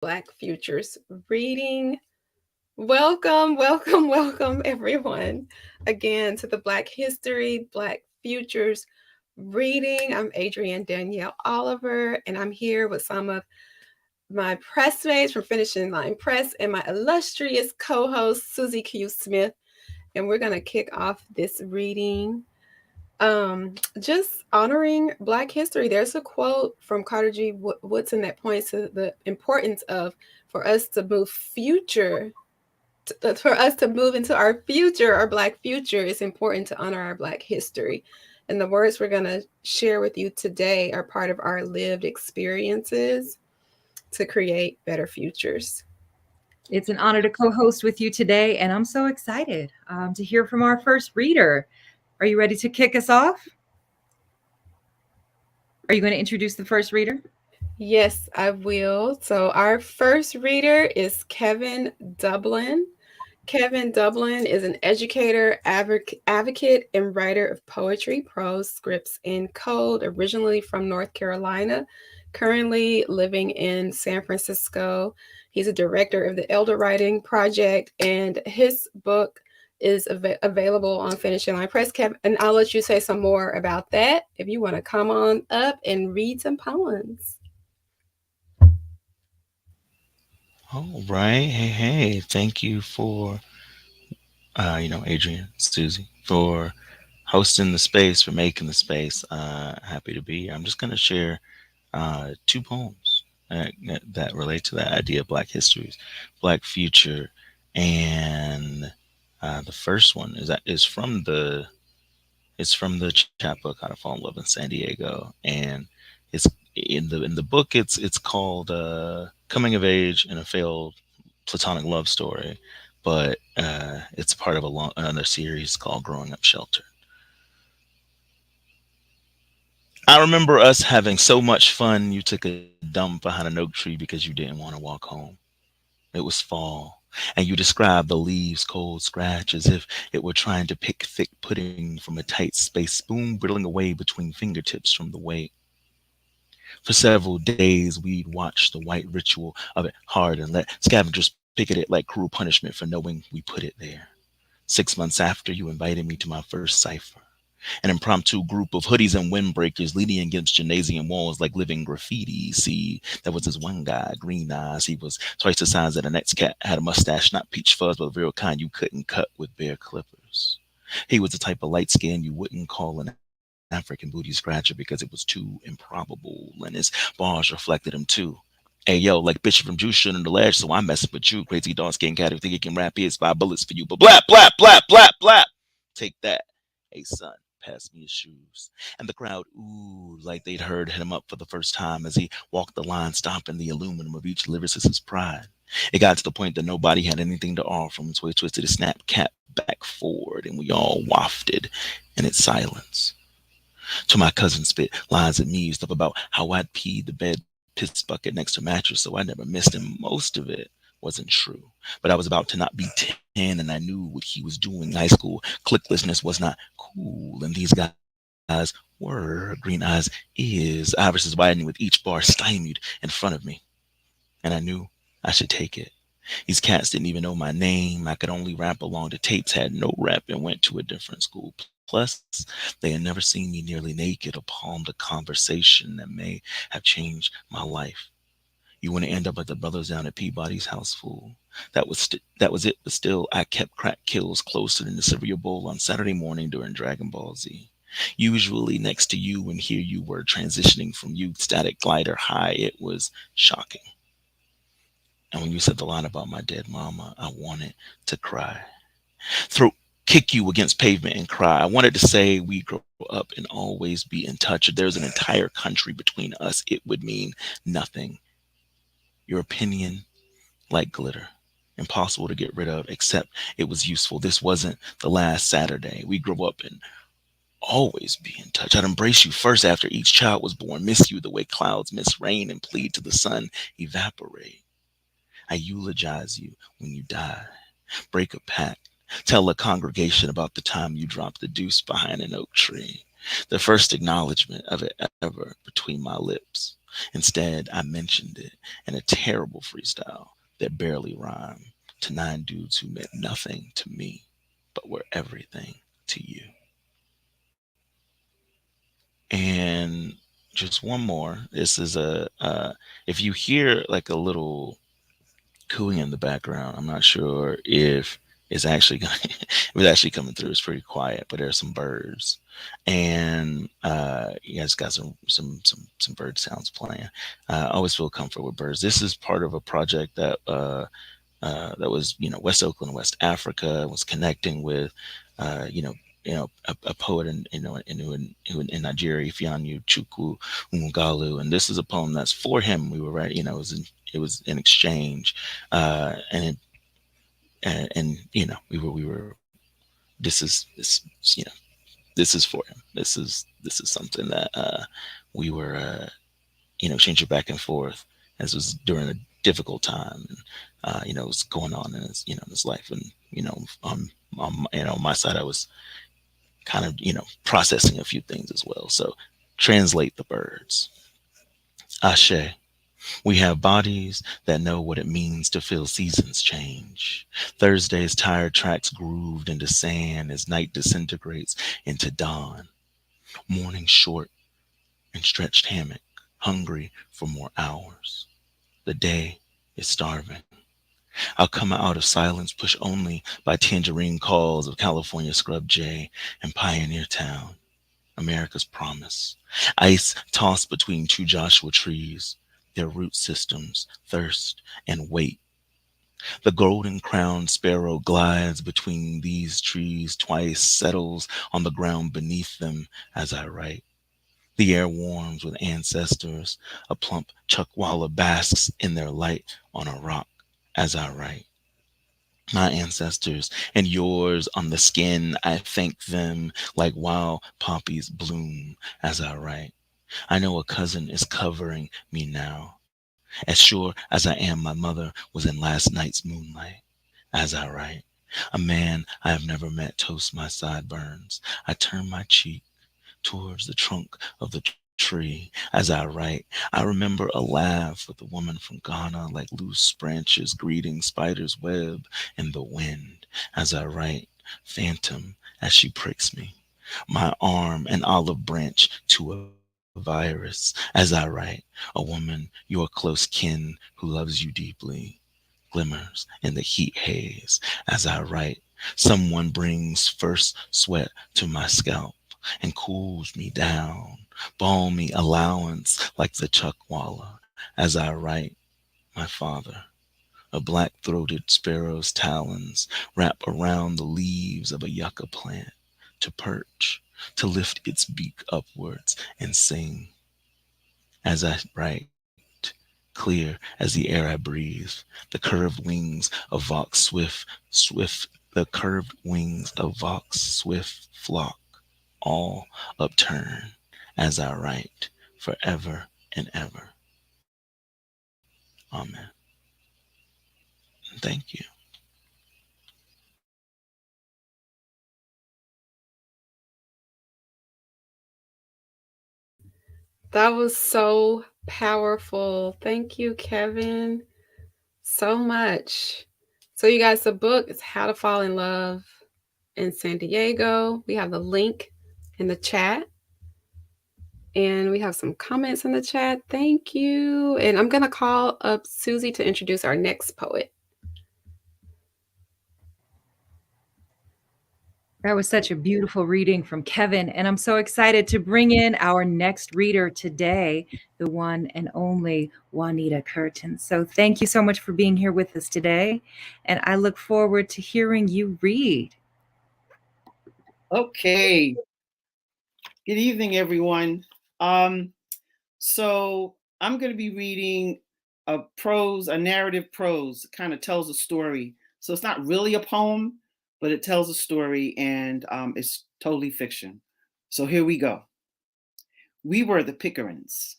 Black Futures reading. Welcome, welcome, welcome, everyone, again to the Black History, Black Futures reading. I'm Adrienne Danielle Oliver, and I'm here with some of my pressmates from Finishing Line Press and my illustrious co-host, Susie Q. Smith. And we're going to kick off this reading just honoring Black history. There's a quote from Carter G. Woodson that points to the importance of for us to move future, for us to move into our future, our Black future. It's important to honor our Black history. And the words we're going to share with you today are part of our lived experiences to create better futures. It's an honor to co-host with you today, and I'm so excited to hear from our first reader. Are you ready to kick us off? Are you going to introduce the first reader? Yes, I will. So our first reader is Kevin Dublin. Kevin Dublin is an educator, advocate, and writer of poetry, prose, scripts, and code, originally from North Carolina, currently living in San Francisco. He's a director of the Elder Writing Project, and his book is available on Finishing Line Press. Kevin, and I'll let you say some more about that if you want to come on up and read some poems. All right. Hey. Thank you for, Adrian, Susie, for hosting the space, for making the space. Happy to be here. I'm just going to share two poems that relate to that idea of Black histories, Black future, and the first one is from the chapbook How to Fall in Love in San Diego, and it's in the book. It's called Coming of Age in a Failed Platonic Love Story, but it's part of another series called Growing Up Sheltered. I remember us having so much fun. You took a dump behind an oak tree because you didn't want to walk home. It was fall, and you described the leaves' cold scratch as if it were trying to pick thick pudding from a tight space, spoon brittling away between fingertips from the weight. For several days, we'd watch the white ritual of it hard and let scavengers pick at it like cruel punishment for knowing we put it there. 6 months after, you invited me to my first cipher. An impromptu group of hoodies and windbreakers leaning against gymnasium walls like living graffiti. See, there was this one guy, green eyes. He was twice the size of the next cat, had a mustache, not peach fuzz, but the real kind you couldn't cut with bare clippers. He was the type of light skin you wouldn't call an African booty scratcher because it was too improbable, and his bars reflected him too. Hey yo, like Bishop from Juice shooting the ledge, so I'm messing with you, crazy dark skinned cat who think he can rap his 5 bullets for you. But blap, blap, blap, blap, blap. Take that. Hey son, pass me his shoes. And the crowd oohed like they'd heard him up for the first time as he walked the line, stomping the aluminum of each lyricist's pride. It got to the point that nobody had anything to offer him, so he twisted his snap cap back forward, and we all wafted in its silence. To my cousin spit lines of me, stuff about how I'd peed the bed piss bucket next to mattress, so I never missed him. Most of it wasn't true, but I was about to not be 10, and I knew what he was doing. High school clicklessness was not cool, and these guys were. Green eyes is. Irises widening with each bar stymied in front of me, and I knew I should take it. These cats didn't even know my name. I could only rap along to tapes, had no rep, and went to a different school. Plus, they had never seen me nearly naked or palmed a conversation that may have changed my life. You want to end up like the brothers down at Peabody's house, fool. That was it, but still, I kept crack kills closer than the cereal bowl on Saturday morning during Dragon Ball Z. Usually next to you, and here you were transitioning from youth static glider high. It was shocking. And when you said the line about my dead mama, I wanted to cry. Throw kick you against pavement and cry. I wanted to say we grow up and always be in touch. If there's an entire country between us, it would mean nothing. Your opinion, like glitter, impossible to get rid of, except it was useful. This wasn't the last Saturday. We grow up and always be in touch. I'd embrace you first after each child was born, miss you the way clouds miss rain and plead to the sun evaporate. I eulogize you when you die. Break a pact. Tell a congregation about the time you dropped the deuce behind an oak tree. the first acknowledgement of it ever between my lips. Instead, I mentioned it in a terrible freestyle that barely rhymed to 9 dudes who meant nothing to me, but were everything to you. And just one more. This is if you hear like a little cooing in the background, I'm not sure if it's actually going it was actually coming through. It's pretty quiet, but there's some birds, and you guys got some bird sounds playing. I always feel comfort with birds. This is part of a project that was, West Oakland, West Africa, was connecting with, a poet in Nigeria, Ifeanyi Chukwu Nwagalu, and this is a poem that's for him. We were right, it was in exchange, and it, and we were. This is this is for him. This is something that we were changing back and forth as it was during a difficult time, and it was going on in his in his life, and on my side I was kind of processing a few things as well. So translate the birds. Ashe. We have bodies that know what it means to feel seasons change. Thursday's tired tracks grooved into sand as night disintegrates into dawn. Morning short and stretched hammock, hungry for more hours. The day is starving. I'll come out of silence pushed only by tangerine calls of California scrub jay and Pioneer Town, America's promise. Ice tossed between two Joshua trees, their root systems, thirst and weight. The golden-crowned sparrow glides between these trees twice, settles on the ground beneath them as I write. The air warms with ancestors. A plump chuckwalla basks in their light on a rock as I write. My ancestors and yours on the skin, I thank them like wild poppies bloom as I write. I know a cousin is covering me now. As sure as I am my mother was in last night's moonlight as I write. A man I have never met toasts my sideburns. I turn my cheek towards the trunk of the tree as I write. I remember a laugh with a woman from Ghana, like loose branches greeting spider's web in the wind as I write. Phantom as she pricks me. My arm an olive branch to a virus as I write. A woman, your close kin who loves you deeply, glimmers in the heat haze as I write. Someone brings first sweat to my scalp and cools me down, balmy allowance like the chuckwalla as I write. My father, a black-throated sparrow's talons wrap around the leaves of a yucca plant to perch, to lift its beak upwards and sing. As I write, clear as the air I breathe, the curved wings of Vox the curved wings of Vox swift flock, all upturn as I write, forever and ever. Amen. Thank you. That was so powerful. Thank you, Kevin, so much. So, you guys, the book is How to Fall in Love in San Diego. We have the link in the chat. And we have some comments in the chat. Thank you. And I'm going to call up Susie to introduce our next poet. That was such a beautiful reading from Kevin, and I'm so excited to bring in our next reader today, the one and only Juanita Curtin. So thank you so much for being here with us today, and I look forward to hearing you read. Okay. Good evening, everyone. So I'm going to be reading a narrative prose, kind of tells a story. So it's not really a poem, but it tells a story, and it's totally fiction. So here we go. We were the Pickerins.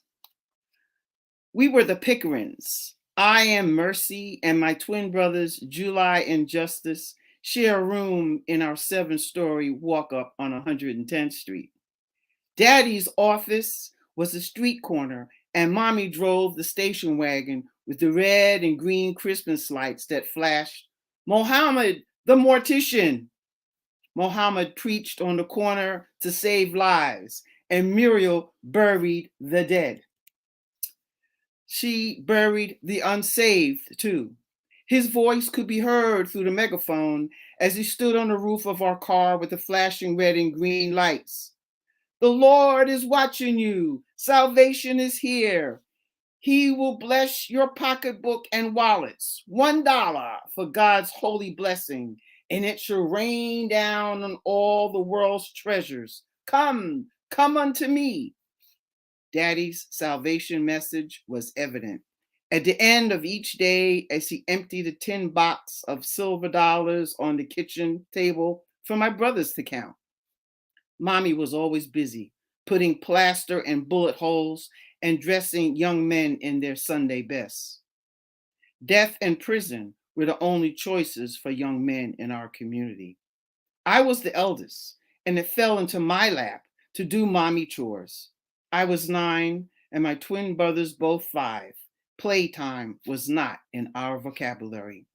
We were the Pickerins. I am Mercy, and my twin brothers, July and Justice, share a room in our 7-story walk-up on 110th Street. Daddy's office was a street corner, and Mommy drove the station wagon with the red and green Christmas lights that flashed. Mohammed, the mortician. Mohammed preached on the corner to save lives, and Muriel buried the dead. She buried the unsaved, too. His voice could be heard through the megaphone as he stood on the roof of our car with the flashing red and green lights. The Lord is watching you. Salvation is here. He will bless your pocketbook and wallets. $1 for God's holy blessing, and it shall rain down on all the world's treasures. Come, come unto me. Daddy's salvation message was evident. At the end of each day, as he emptied a tin box of silver dollars on the kitchen table for my brothers to count. Mommy was always busy, putting plaster and bullet holes and dressing young men in their Sunday best. Death and prison were the only choices for young men in our community. I was the eldest, and it fell into my lap to do mommy chores. I was 9, and my twin brothers both 5. Playtime was not in our vocabulary.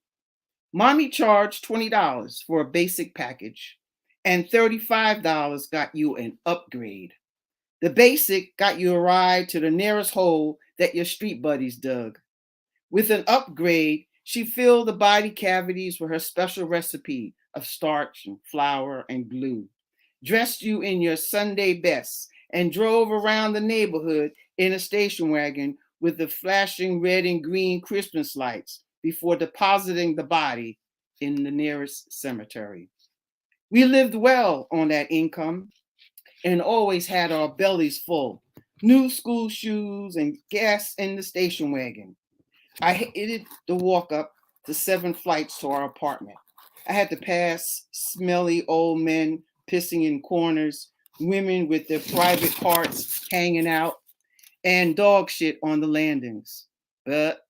Mommy charged $20 for a basic package, and $35 got you an upgrade. The basic got you a ride to the nearest hole that your street buddies dug. With an upgrade, she filled the body cavities with her special recipe of starch and flour and glue, dressed you in your Sunday best, and drove around the neighborhood in a station wagon with the flashing red and green Christmas lights before depositing the body in the nearest cemetery. We lived well on that income and always had our bellies full. New school shoes and gas in the station wagon. I hated the walk up the 7 flights to our apartment. I had to pass smelly old men pissing in corners, women with their private parts hanging out, and dog shit on the landings. But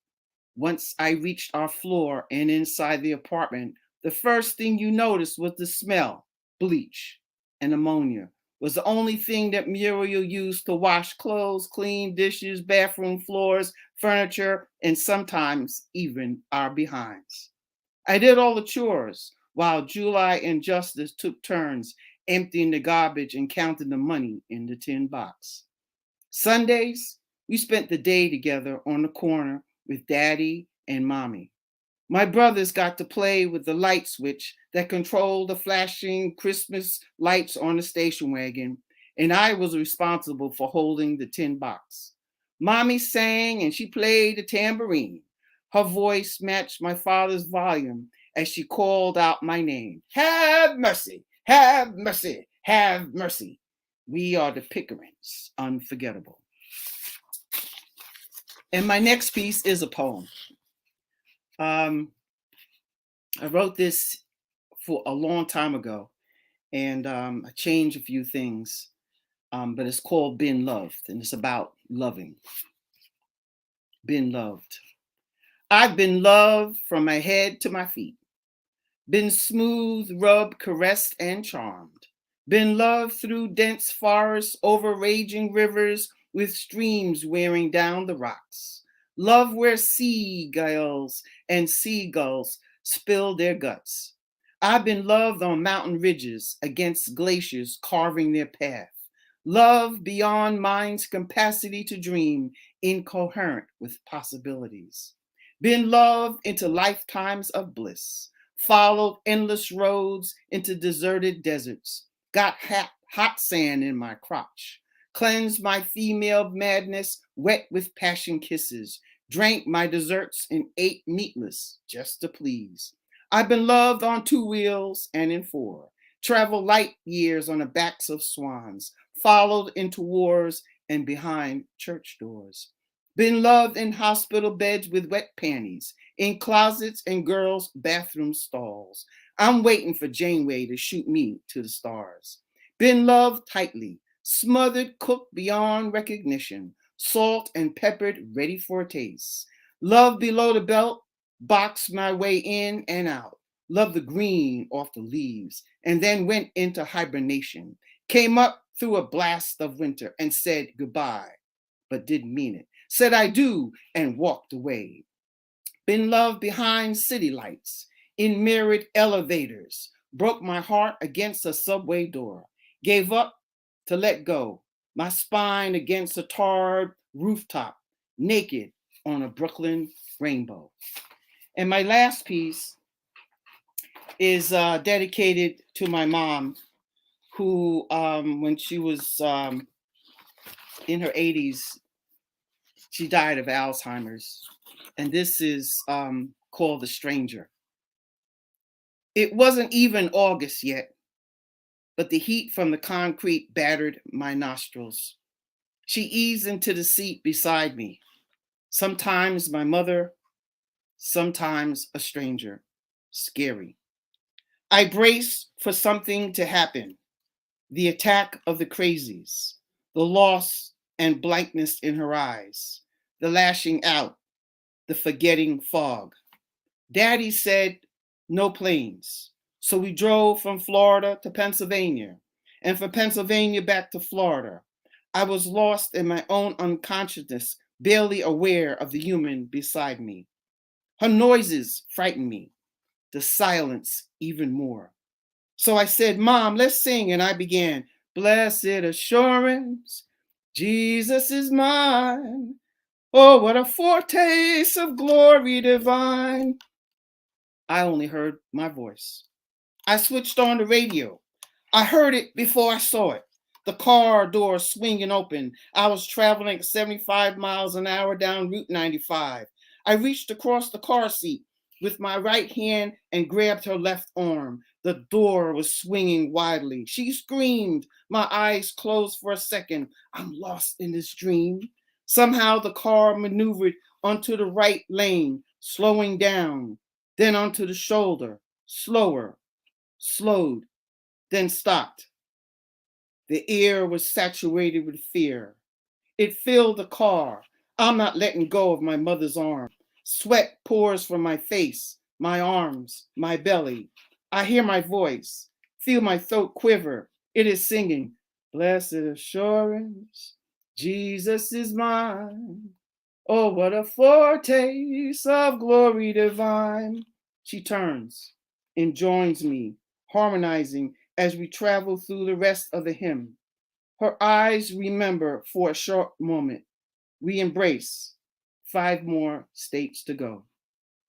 once I reached our floor and inside the apartment, the first thing you noticed was the smell. Bleach and ammonia was the only thing that Muriel used to wash clothes, clean dishes, bathroom floors, furniture, and sometimes even our behinds. I did all the chores while July and Justice took turns emptying the garbage and counting the money in the tin box. Sundays, we spent the day together on the corner with Daddy and Mommy. My brothers got to play with the light switch that controlled the flashing Christmas lights on the station wagon, and I was responsible for holding the tin box. Mommy sang and she played the tambourine. Her voice matched my father's volume as she called out my name. Have mercy, have mercy, have mercy. We are the Pickerings, unforgettable. And my next piece is a poem. I wrote this for a long time ago, and I changed a few things, but it's called Been Loved, and it's about loving. Been loved. I've been loved from my head to my feet, been smooth, rubbed, caressed, and charmed, been loved through dense forests, over raging rivers, with streams wearing down the rocks. Love where seagulls and seagulls spill their guts. I've been loved on mountain ridges against glaciers carving their path. Love beyond mind's capacity to dream, incoherent with possibilities. Been loved into lifetimes of bliss. Followed endless roads into deserted deserts. Got hot sand in my crotch. Cleansed my female madness, wet with passion kisses. Drank my desserts and ate meatless just to please. I've been loved on 2 wheels and in 4. Traveled light years on the backs of swans. Followed into wars and behind church doors. Been loved in hospital beds with wet panties. In closets and girls' bathroom stalls. I'm waiting for Janeway to shoot me to the stars. Been loved tightly. Smothered, cooked beyond recognition, salt and peppered, ready for a taste. Love below the belt, boxed my way in and out. Loved the green off the leaves, and then went into hibernation. Came up through a blast of winter and said goodbye, but didn't mean it. Said I do and walked away. Been loved behind city lights, in mirrored elevators, broke my heart against a subway door, gave up to let go, my spine against a tarred rooftop, naked on a Brooklyn rainbow. And my last piece is dedicated to my mom, who, when she was in her 80s, she died of Alzheimer's. And this is called The Stranger. It wasn't even August yet, but the heat from the concrete battered my nostrils. She eased into the seat beside me. Sometimes my mother, sometimes a stranger. Scary. I braced for something to happen. The attack of the crazies, the loss and blankness in her eyes, the lashing out, the forgetting fog. Daddy said, no planes. So we drove from Florida to Pennsylvania, and from Pennsylvania back to Florida. I was lost in my own unconsciousness, barely aware of the human beside me. Her noises frightened me, the silence even more. So I said, Mom, let's sing, and I began, blessed assurance, Jesus is mine. Oh, what a foretaste of glory divine. I only heard my voice. I switched on the radio. I heard it before I saw it. The car door swinging open. I was traveling 75 miles an hour down Route 95. I reached across the car seat with my right hand and grabbed her left arm. The door was swinging widely. She screamed. My eyes closed for a second. I'm lost in this dream. Somehow the car maneuvered onto the right lane, slowing down, then onto the shoulder, slower, slowed, then stopped. The air was saturated with fear. It filled the car. I'm not letting go of my mother's arm. Sweat pours from my face, my arms, my belly. I hear my voice, feel my throat quiver. It is singing, blessed assurance, Jesus is mine. Oh, what a foretaste of glory divine. She turns and joins me, harmonizing as we travel through the rest of the hymn. Her eyes remember for a short moment. We embrace. 5 more states to go.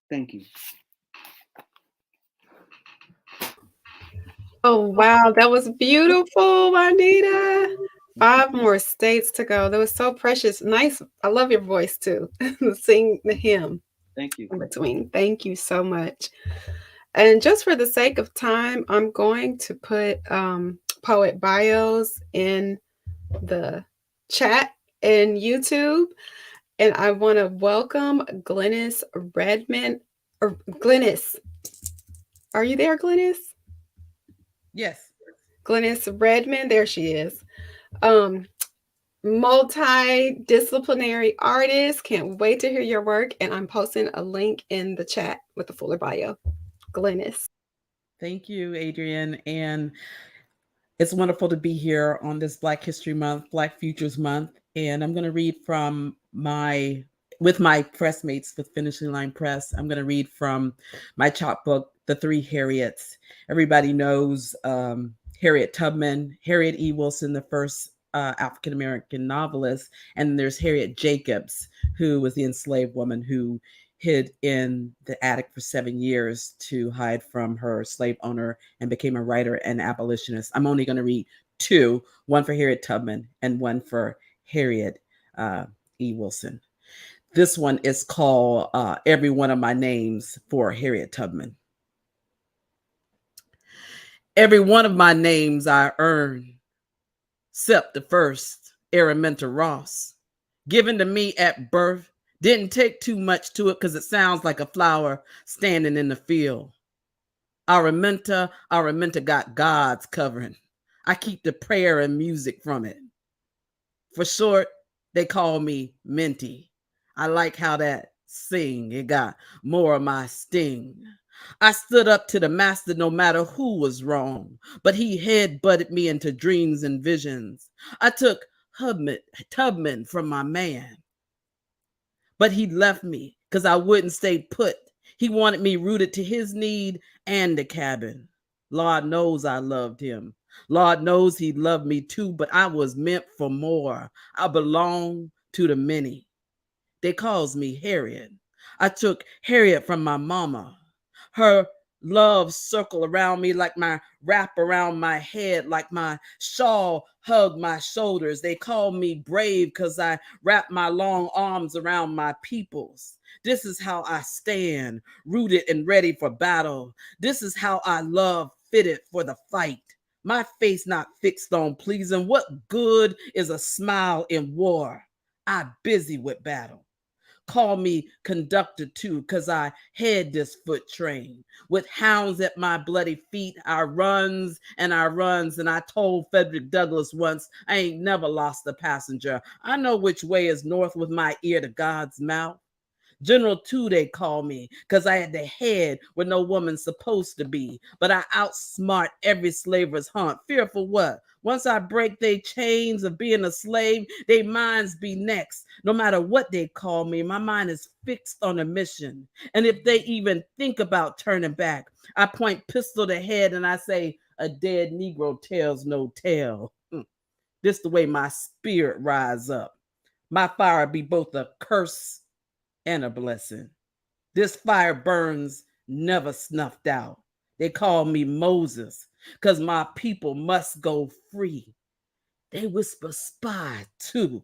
Thank you. Oh, wow. That was beautiful, Juanita. 5 more states to go. That was so precious. Nice. I love your voice too. Sing the hymn. Thank you. In between. Thank you so much. And just for the sake of time, I'm going to put poet bios in the chat in YouTube. And I want to welcome Glenis Redmond. Or Glenis. Are you there, Glenis? Yes. Glenis Redmond. There she is. Multidisciplinary artist. Can't wait to hear your work. And I'm posting a link in the chat with the fuller bio. Glenis. Thank you, Adrienne. And it's wonderful to be here on this Black History Month, Black Futures Month. And I'm going to read from with my pressmates with Finishing Line Press. I'm going to read from my chapbook, The Three Harriets. Everybody knows Harriet Tubman, Harriet E. Wilson, the first African-American novelist. And there's Harriet Jacobs, who was the enslaved woman who hid in the attic for 7 years to hide from her slave owner and became a writer and abolitionist. I'm only going to read 2, one for Harriet Tubman and one for Harriet E. Wilson. This one is called Every One of My Names for Harriet Tubman. Every one of my names I earn, except the first, Araminta Ross, given to me at birth. Didn't take too much to it because it sounds like a flower standing in the field. Araminta got God's covering. I keep the prayer and music from it. For short, they call me Minty. I like how that sing. It got more of my sting. I stood up to the master no matter who was wrong, but he head-butted me into dreams and visions. I took Tubman from my man, but he left me because I wouldn't stay put. He wanted me rooted to his need and the cabin. Lord knows I loved him. Lord knows he loved me too, but I was meant for more. I belong to the many. They calls me Harriet. I took Harriet from my mama. Her love circle around me like my wrap around my head, like my shawl hug my shoulders. They call me brave because I wrap my long arms around my peoples. This is how I stand, rooted and ready for battle. This is how I love, fitted for the fight. My face not fixed on pleasing. What good is a smile in war? I busy with battle. Call me conductor too, cause I head this foot train. With hounds at my bloody feet, I runs. And I told Frederick Douglass once, I ain't never lost a passenger. I know which way is north with my ear to God's mouth. General 2, they call me, because I had the head where no woman's supposed to be. But I outsmart every slaver's hunt. Fearful what? Once I break their chains of being a slave, they minds be next. No matter what they call me, my mind is fixed on a mission. And if they even think about turning back, I point pistol to head and I say, a dead Negro tells no tale. This the way my spirit rise up. My fire be both a curse and a blessing. This fire burns, never snuffed out. They call me Moses, because my people must go free. They whisper spy too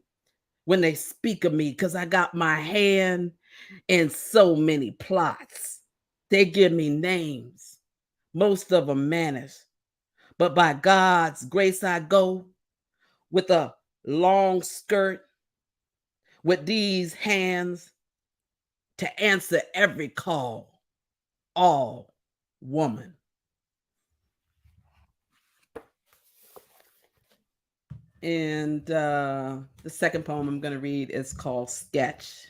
when they speak of me, because I got my hand in so many plots. They give me names, most of them vanish. But by God's grace I go with a long skirt, with these hands, to answer every call, all woman. And the second poem I'm going to read is called Sketch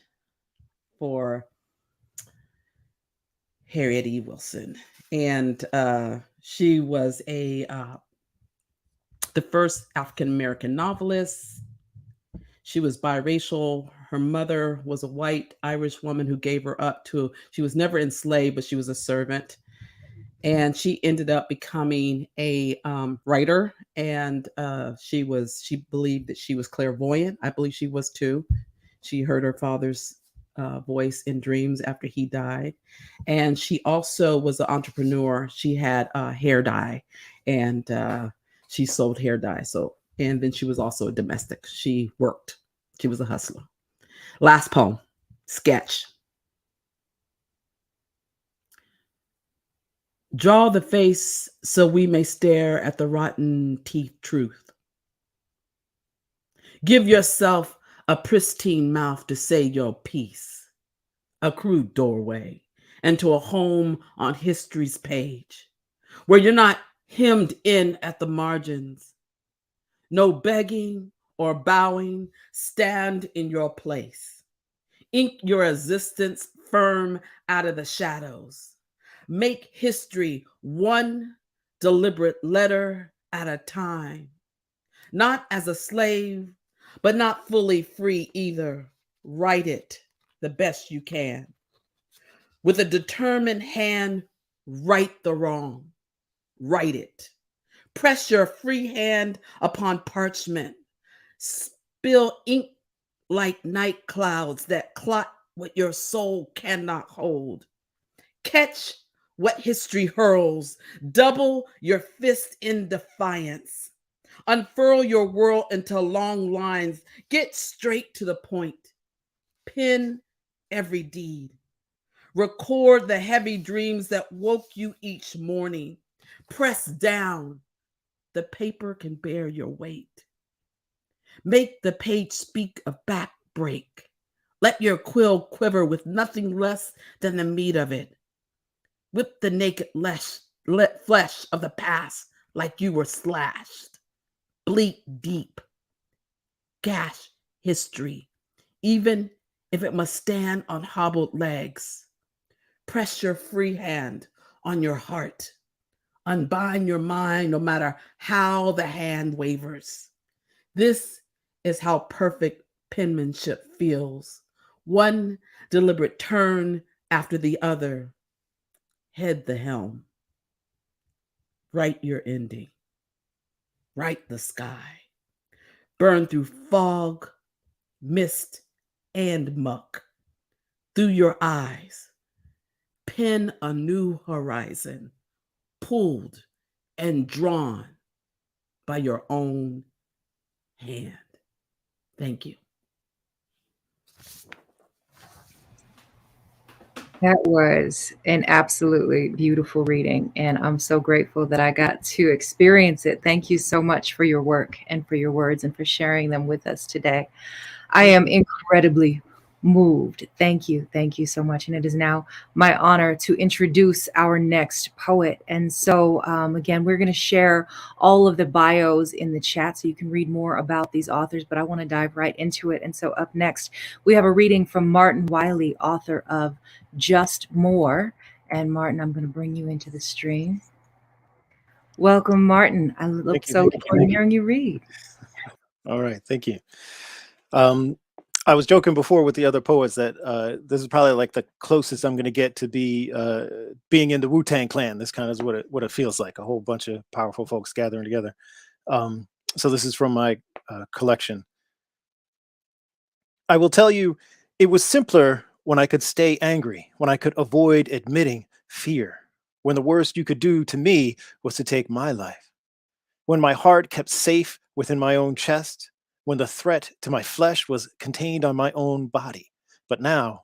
for Harriet E. Wilson. And she was the first African-American novelist. She was biracial. Her mother was a white Irish woman who gave her up to, she was never enslaved, but she was a servant. And she ended up becoming a writer. And she believed that she was clairvoyant. I believe she was too. She heard her father's voice in dreams after he died. And she also was an entrepreneur. She had hair dye and she sold hair dye. And then she was also a domestic. She worked. She was a hustler. Last poem, Sketch. Draw the face so we may stare at the rotten teeth truth. Give yourself a pristine mouth to say your piece, a crude doorway, and to a home on history's page, where you're not hemmed in at the margins. No begging or bowing, stand in your place. Ink your existence firm out of the shadows. Make history one deliberate letter at a time. Not as a slave, but not fully free either. Write it the best you can. With a determined hand, right the wrong. Write it. Press your free hand upon parchment. Spill ink like night clouds that clot what your soul cannot hold. Catch what history hurls. Double your fist in defiance. Unfurl your world into long lines. Get straight to the point. Pen every deed. Record the heavy dreams that woke you each morning. Press down. The paper can bear your weight. Make the page speak of backbreak. Let your quill quiver with nothing less than the meat of it. Whip the naked flesh of the past like you were slashed. Bleed deep. Gash history, even if it must stand on hobbled legs. Press your free hand on your heart. Unbind your mind no matter how the hand wavers. This is how perfect penmanship feels. One deliberate turn after the other. Head the helm. Write your ending. Write the sky. Burn through fog, mist, and muck. Through your eyes. Pen a new horizon. Pulled and drawn by your own hand. Thank you. That was an absolutely beautiful reading, and I'm so grateful that I got to experience it. Thank you so much for your work and for your words and for sharing them with us today. I am incredibly moved. Thank you. Thank you so much. And it is now my honor to introduce our next poet. And so, again, we're going to share all of the bios in the chat so you can read more about these authors, but I want to dive right into it. And so, up next, we have a reading from Martin Wiley, author of Just More. And Martin, I'm going to bring you into the stream. Welcome, Martin. I look forward to hearing you read. All right. Thank you. I was joking before with the other poets that this is probably like the closest I'm going to get to being in the Wu-Tang Clan. This kind of is what it feels like, a whole bunch of powerful folks gathering together. So this is from my collection. I will tell you, it was simpler when I could stay angry, when I could avoid admitting fear, when the worst you could do to me was to take my life, when my heart kept safe within my own chest, when the threat to my flesh was contained on my own body. But now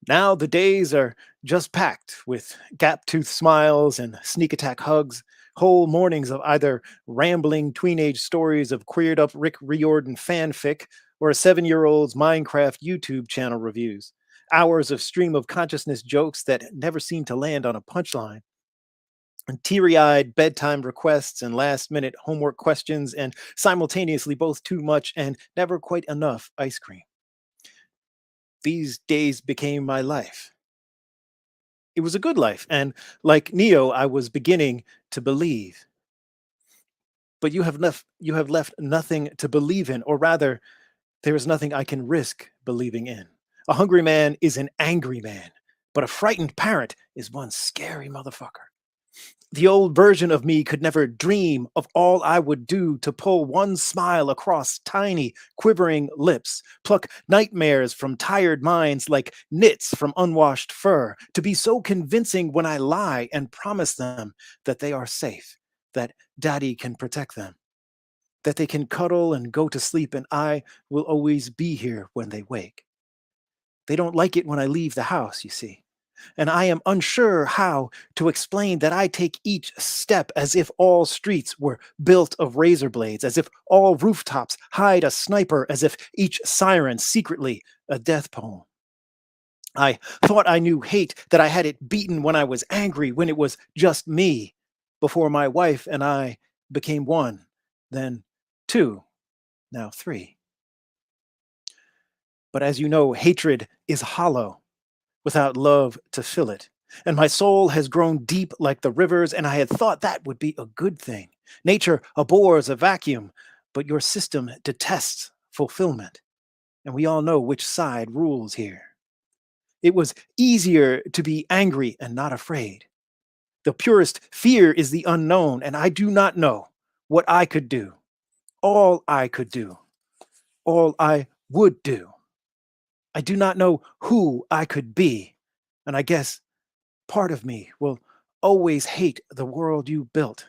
the days are just packed with gap-toothed smiles and sneak attack hugs, whole mornings of either rambling tweenage stories of queered up Rick Riordan fanfic or a 7-year-old's Minecraft YouTube channel reviews, hours of stream of consciousness jokes that never seem to land on a punchline, and teary-eyed bedtime requests and last-minute homework questions, and simultaneously both too much and never quite enough ice cream. These days became my life. It was a good life, and like Neo, I was beginning to believe. But you have left nothing to believe in, or rather, there is nothing I can risk believing in. A hungry man is an angry man, but a frightened parent is one scary motherfucker. The old version of me could never dream of all I would do to pull one smile across tiny, quivering lips, pluck nightmares from tired minds like knits from unwashed fur, to be so convincing when I lie and promise them that they are safe, that daddy can protect them, that they can cuddle and go to sleep and I will always be here when they wake. They don't like it when I leave the house, you see. And I am unsure how to explain that I take each step as if all streets were built of razor blades, as if all rooftops hide a sniper, as if each siren secretly a death poem. I thought I knew hate, that I had it beaten when I was angry, when it was just me, before my wife and I became one, then two, now three. But as you know, hatred is hollow, without love to fill it. And my soul has grown deep like the rivers, and I had thought that would be a good thing. Nature abhors a vacuum, but your system detests fulfillment. And we all know which side rules here. It was easier to be angry and not afraid. The purest fear is the unknown, and I do not know what I could do, all I could do, all I would do. I do not know who I could be, and I guess part of me will always hate the world you built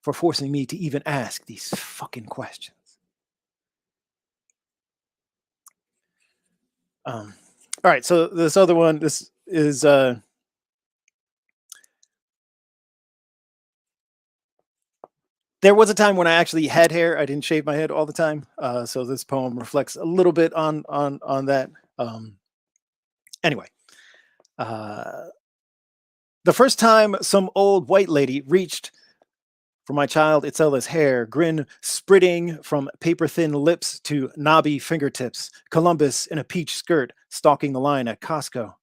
for forcing me to even ask these fucking questions. All right, so this other one, this is there was a time when I actually had hair. I didn't shave my head all the time, so this poem reflects a little bit on that. Anyway, the first time some old white lady reached for my child Itzella's hair, grin spritting from paper-thin lips to knobby fingertips, Columbus in a peach skirt stalking the line at Costco.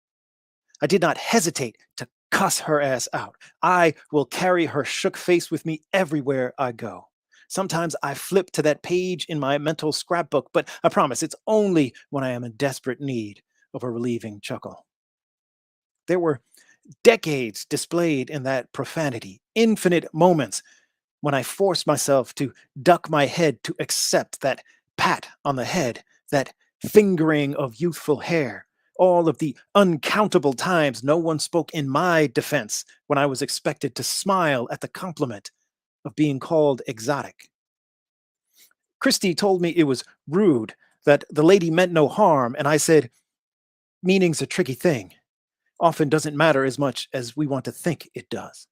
I did not hesitate to cuss her ass out. I will carry her shook face with me everywhere I go. Sometimes I flip to that page in my mental scrapbook, but I promise it's only when I am in desperate need of a relieving chuckle. There were decades displayed in that profanity, infinite moments when I forced myself to duck my head to accept that pat on the head, that fingering of youthful hair, all of the uncountable times no one spoke in my defense when I was expected to smile at the compliment of being called exotic. Christy told me it was rude, that the lady meant no harm, and I said, meaning's a tricky thing. Often doesn't matter as much as we want to think it does.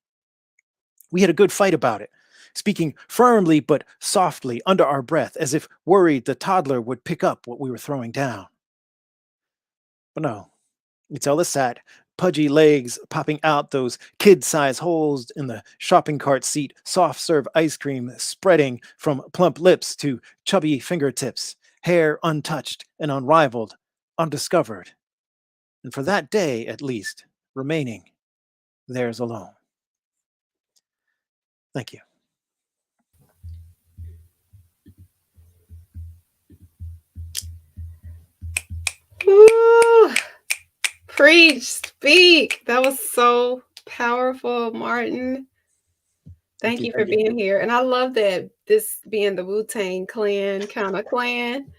We had a good fight about it, speaking firmly but softly under our breath, as if worried the toddler would pick up what we were throwing down. But no, Ella sat, pudgy legs popping out those kid-sized holes in the shopping cart seat, soft-serve ice cream spreading from plump lips to chubby fingertips, hair untouched and unrivaled, undiscovered, and for that day at least, remaining theirs alone. Thank you. Ooh, preach, speak. That was so powerful, Martin. Thank you for being here. And I love that this being the Wu-Tang Clan kind of clan,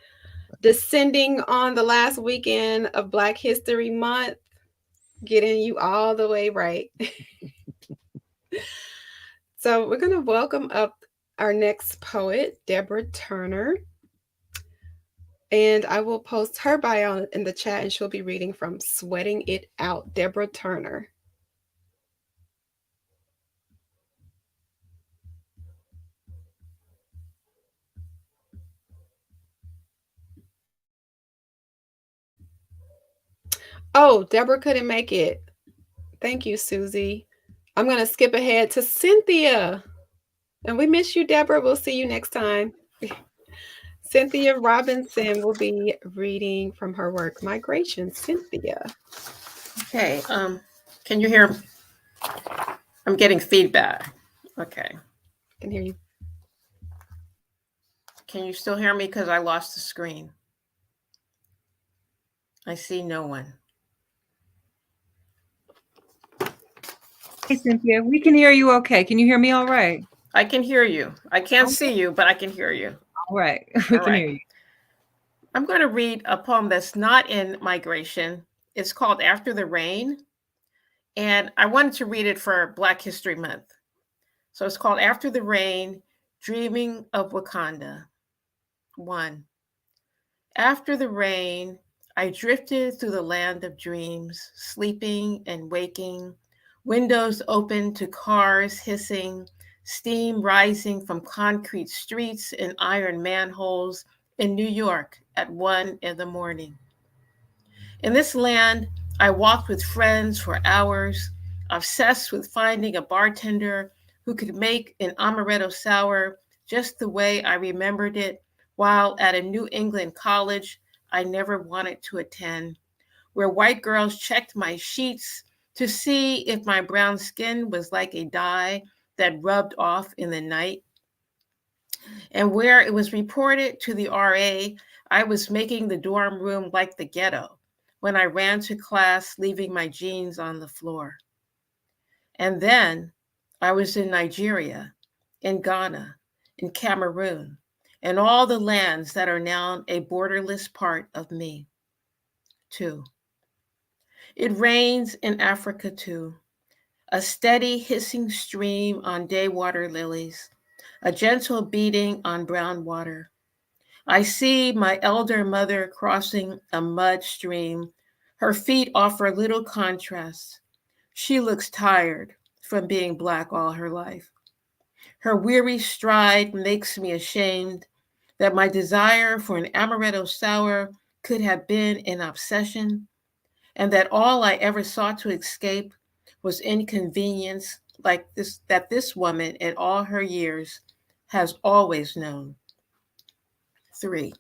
descending on the last weekend of Black History Month, getting you all the way right. So we're going to welcome up our next poet, Deborah Turner. And I will post her bio in the chat, and she'll be reading from Sweating It Out, Deborah Turner. Oh, Deborah couldn't make it. Thank you, Susie. I'm going to skip ahead to Cynthia. And we miss you, Deborah. We'll see you next time. Cynthia Robinson will be reading from her work, Migration. Cynthia. Okay. Can you hear? I'm getting feedback. Okay. I can hear you. Can you still hear me? Because I lost the screen. I see no one. Hey, Cynthia, we can hear you okay. Can you hear me all right? I can hear you. I can't see you, but I can hear you. All right. We can hear you. I'm going to read a poem that's not in Migration. It's called After the Rain. And I wanted to read it for Black History Month. So it's called After the Rain, Dreaming of Wakanda. 1. After the rain, I drifted through the land of dreams, sleeping and waking, windows open to cars hissing, steam rising from concrete streets and iron manholes in New York at 1 in the morning. In this land, I walked with friends for hours, obsessed with finding a bartender who could make an amaretto sour just the way I remembered it, while at a New England college I never wanted to attend, where white girls checked my sheets to see if my brown skin was like a dye that rubbed off in the night, and where it was reported to the RA I was making the dorm room like the ghetto when I ran to class leaving my jeans on the floor. And then I was in Nigeria, in Ghana, in Cameroon, and all the lands that are now a borderless part of me. 2. It rains in Africa too, a steady hissing stream on day water lilies, a gentle beating on brown water. I see my elder mother crossing a mud stream. Her feet offer little contrast. She looks tired from being Black all her life. Her weary stride makes me ashamed that my desire for an amaretto sour could have been an obsession, and that all I ever sought to escape was inconvenience like this, that this woman in all her years has always known. 3.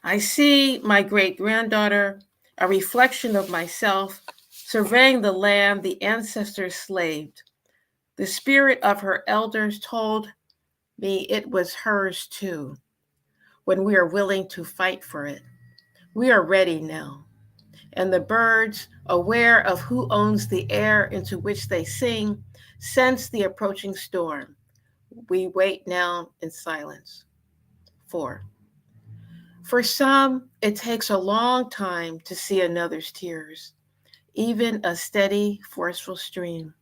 I see my great-granddaughter, a reflection of myself, surveying the land the ancestors slaved. The spirit of her elders told me it was hers too, when we are willing to fight for it. We are ready now. And the birds, aware of who owns the air into which they sing, sense the approaching storm. We wait now in silence. 4. For some, it takes a long time to see another's tears, even a steady, forceful stream.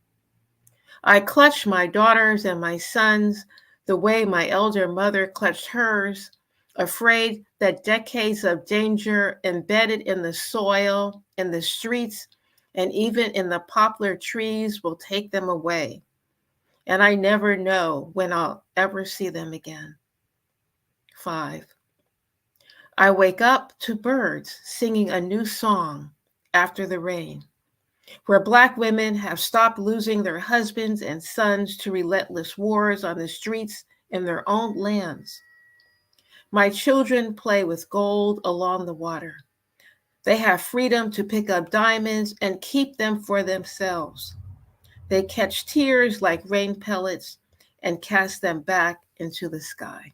I clutch my daughters and my sons the way my elder mother clutched hers, afraid that decades of danger embedded in the soil, in the streets, and even in the poplar trees will take them away. And I never know when I'll ever see them again. 5. I wake up to birds singing a new song after the rain, where Black women have stopped losing their husbands and sons to relentless wars on the streets in their own lands. My children play with gold along the water. They have freedom to pick up diamonds and keep them for themselves. They catch tears like rain pellets and cast them back into the sky.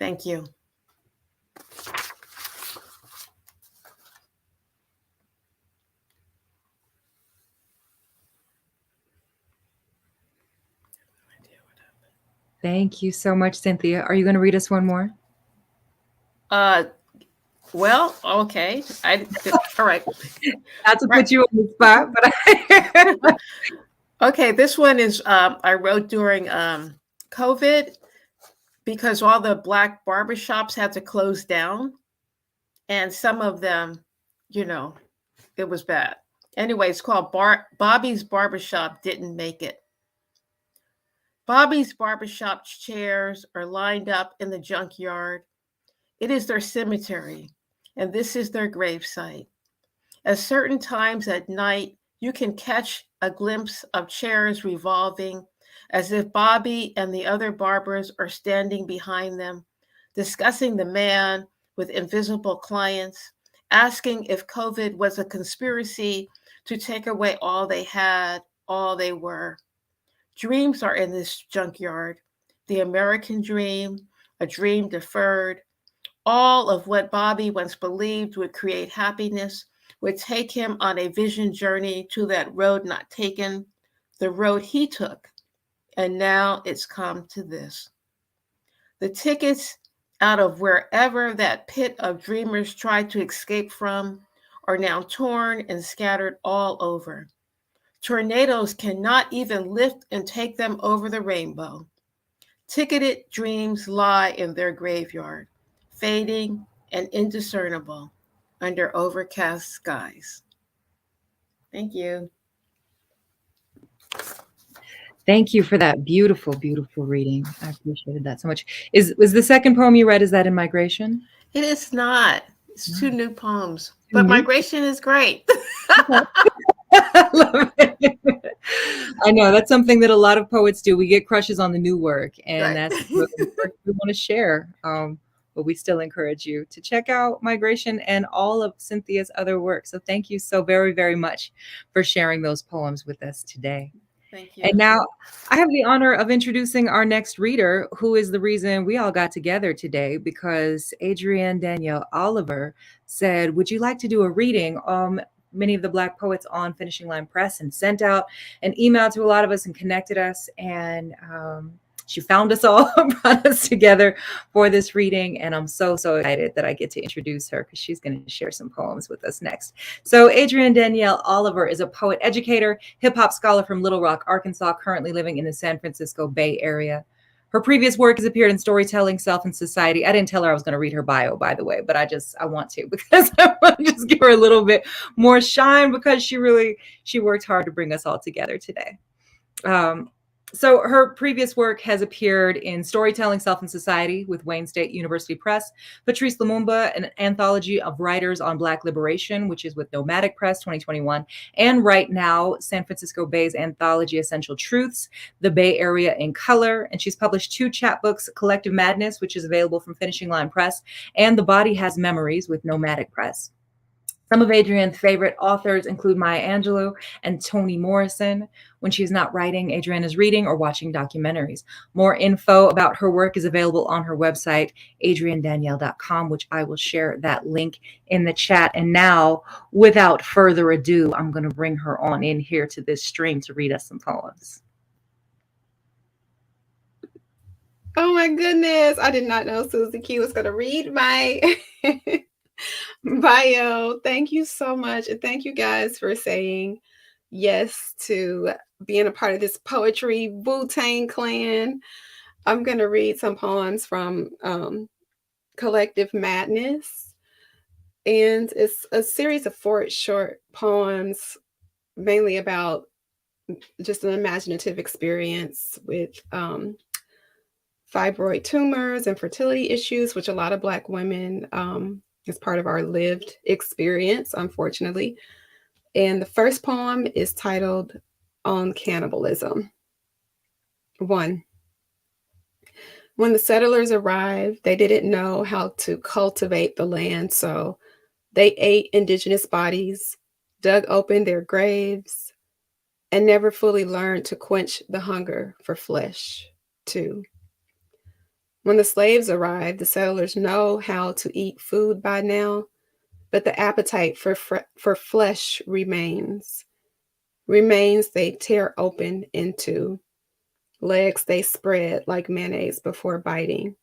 Thank you. Thank you so much, Cynthia. Are you going to read us one more? Well, okay. All right. Not to put you on the spot, but Okay, this one is I wrote during COVID because all the Black barbershops had to close down, and some of them, it was bad. Anyway, it's called Bobby's Barbershop Didn't Make It. Bobby's barbershop chairs are lined up in the junkyard. It is their cemetery, and this is their gravesite. At certain times at night, you can catch a glimpse of chairs revolving as if Bobby and the other barbers are standing behind them, discussing the man with invisible clients, asking if COVID was a conspiracy to take away all they had, all they were. Dreams are in this junkyard. The American dream, a dream deferred. All of what Bobby once believed would create happiness would take him on a vision journey to that road not taken, the road he took. And now it's come to this. The tickets out of wherever that pit of dreamers tried to escape from are now torn and scattered all over. Tornadoes cannot even lift and take them over the rainbow. Ticketed dreams lie in their graveyard, fading and indiscernible under overcast skies. Thank you. Thank you for that beautiful, beautiful reading. I appreciated that so much. Was the second poem you read, is that in Migration? It is not. It's 2 new poems, but Migration is great. I love it. I know that's something that a lot of poets do. We get crushes on the new work, and Right. that's what we want to share. But we still encourage you to check out Migration and all of Cynthia's other work. So thank you so very, very much for sharing those poems with us today. Thank you. And now I have the honor of introducing our next reader, who is the reason we all got together today, because Adrienne Danielle Oliver said, would you like to do a reading? Many of the Black poets on Finishing Line Press, and sent out an email to a lot of us and connected us. And she found us all, brought us together for this reading. And I'm so, so excited that I get to introduce her, because she's going to share some poems with us next. So Adrienne Danielle Oliver is a poet educator, hip hop scholar from Little Rock, Arkansas, currently living in the San Francisco Bay Area. Her previous work has appeared in Storytelling, Self, and Society. I didn't tell her I was going to read her bio, by the way, but I want to, because I want to just give her a little bit more shine, because she worked hard to bring us all together today. So her previous work has appeared in Storytelling, Self, and Society with Wayne State University Press, Patrice Lumumba, an anthology of writers on Black liberation, which is with Nomadic Press 2021, and right now, San Francisco Bay's anthology Essential Truths, The Bay Area in Color. And she's published 2 chapbooks, Collective Madness, which is available from Finishing Line Press, and The Body Has Memories with Nomadic Press. Some of Adrienne's favorite authors include Maya Angelou and Toni Morrison. When she's not writing, Adrienne is reading or watching documentaries. More info about her work is available on her website, adriennedanielle.com, which I will share that link in the chat. And now, without further ado, I'm going to bring her on in here to this stream to read us some poems. Oh my goodness. I did not know Susie Q was going to read my bio. Thank you so much. And thank you guys for saying yes to being a part of this poetry Wu-Tang Clan. I'm going to read some poems from Collective Madness. And it's a series of 4 short poems, mainly about just an imaginative experience with fibroid tumors and fertility issues, which a lot of Black women is part of our lived experience, unfortunately. And the first poem is titled On Cannibalism. 1. When the settlers arrived, they didn't know how to cultivate the land, so they ate indigenous bodies, dug open their graves, and never fully learned to quench the hunger for flesh. 2. When the slaves arrived, the settlers know how to eat food by now, but the appetite for flesh remains. Remains they tear open into. Legs they spread like mayonnaise before biting,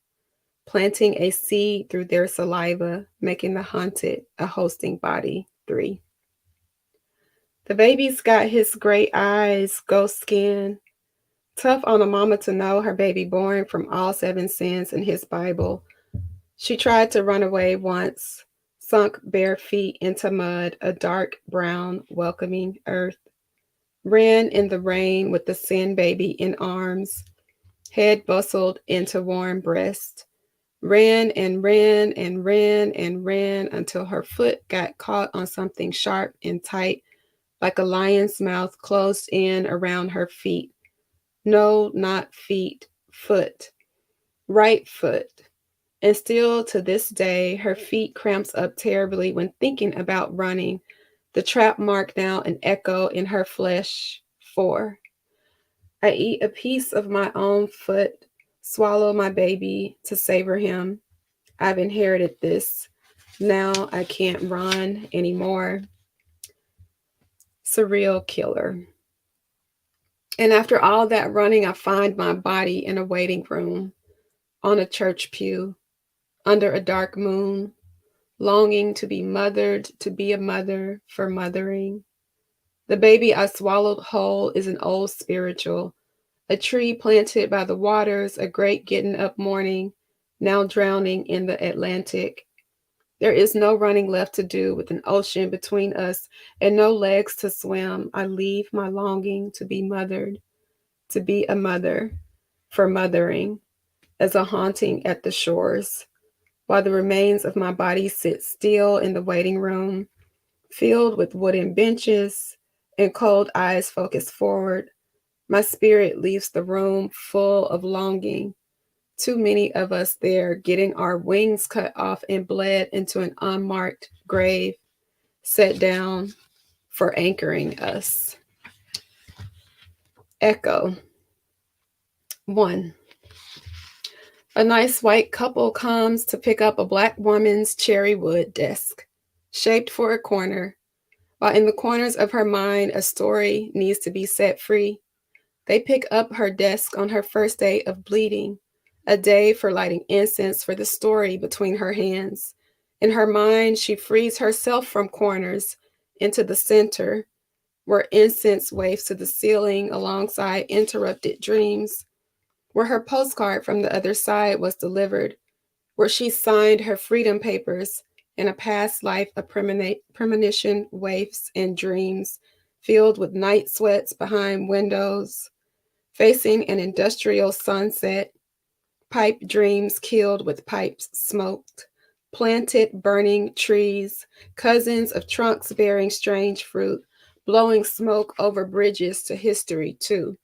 planting a seed through their saliva, making the hunted a hosting body. 3. The baby's got his gray eyes, ghost skin. Tough on a mama to know her baby born from all 7 sins in his Bible. She tried to run away once, sunk bare feet into mud, a dark brown welcoming earth. Ran in the rain with the sin baby in arms, head bustled into warm breast. Ran and ran and ran and ran until her foot got caught on something sharp and tight, like a lion's mouth closed in around her feet. No, not feet, foot. Right foot. And still to this day, her feet cramps up terribly when thinking about running. The trap mark now an echo in her flesh. 4. I eat a piece of my own foot, swallow my baby to savor him. I've inherited this. Now I can't run anymore. Surreal killer. And after all that running, I find my body in a waiting room, on a church pew, under a dark moon, longing to be mothered, to be a mother for mothering. The baby I swallowed whole is an old spiritual, a tree planted by the waters, a great getting up morning, now drowning in the Atlantic. There is no running left to do with an ocean between us and no legs to swim. I leave my longing to be mothered, to be a mother for mothering, as a haunting at the shores, while the remains of my body sit still in the waiting room, filled with wooden benches and cold eyes focused forward. My spirit leaves the room full of longing. Too many of us there, getting our wings cut off and bled into an unmarked grave, set down for anchoring us. Echo. 1. A nice white couple comes to pick up a Black woman's cherry wood desk, shaped for a corner, while in the corners of her mind a story needs to be set free. They pick up her desk on her first day of bleeding, a day for lighting incense for the story between her hands. In her mind, she frees herself from corners into the center, where incense waves to the ceiling alongside interrupted dreams, where her postcard from the other side was delivered, where she signed her freedom papers. In a past life, a premonition waifs and dreams, filled with night sweats behind windows, facing an industrial sunset, pipe dreams killed with pipes smoked, planted burning trees, cousins of trunks bearing strange fruit, blowing smoke over bridges to history too.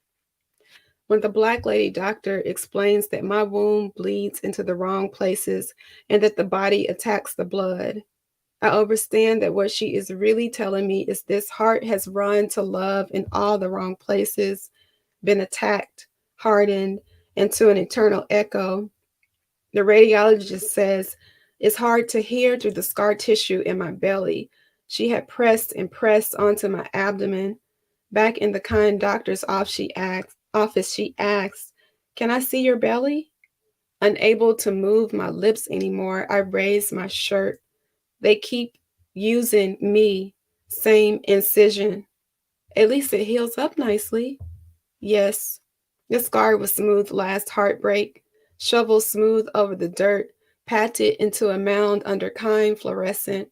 When the Black lady doctor explains that my womb bleeds into the wrong places and that the body attacks the blood, I understand that what she is really telling me is this heart has run to love in all the wrong places, been attacked, hardened, into an eternal echo. The radiologist says it's hard to hear through the scar tissue in my belly. She had pressed and pressed onto my abdomen. Back in the kind doctor's office, she asked, "Can I see your belly?" Unable to move my lips anymore, I raised my shirt. They keep using me. Same incision. At least it heals up nicely. Yes. The scar was smooth last heartbreak. Shovel smooth over the dirt, patted into a mound under kind fluorescent.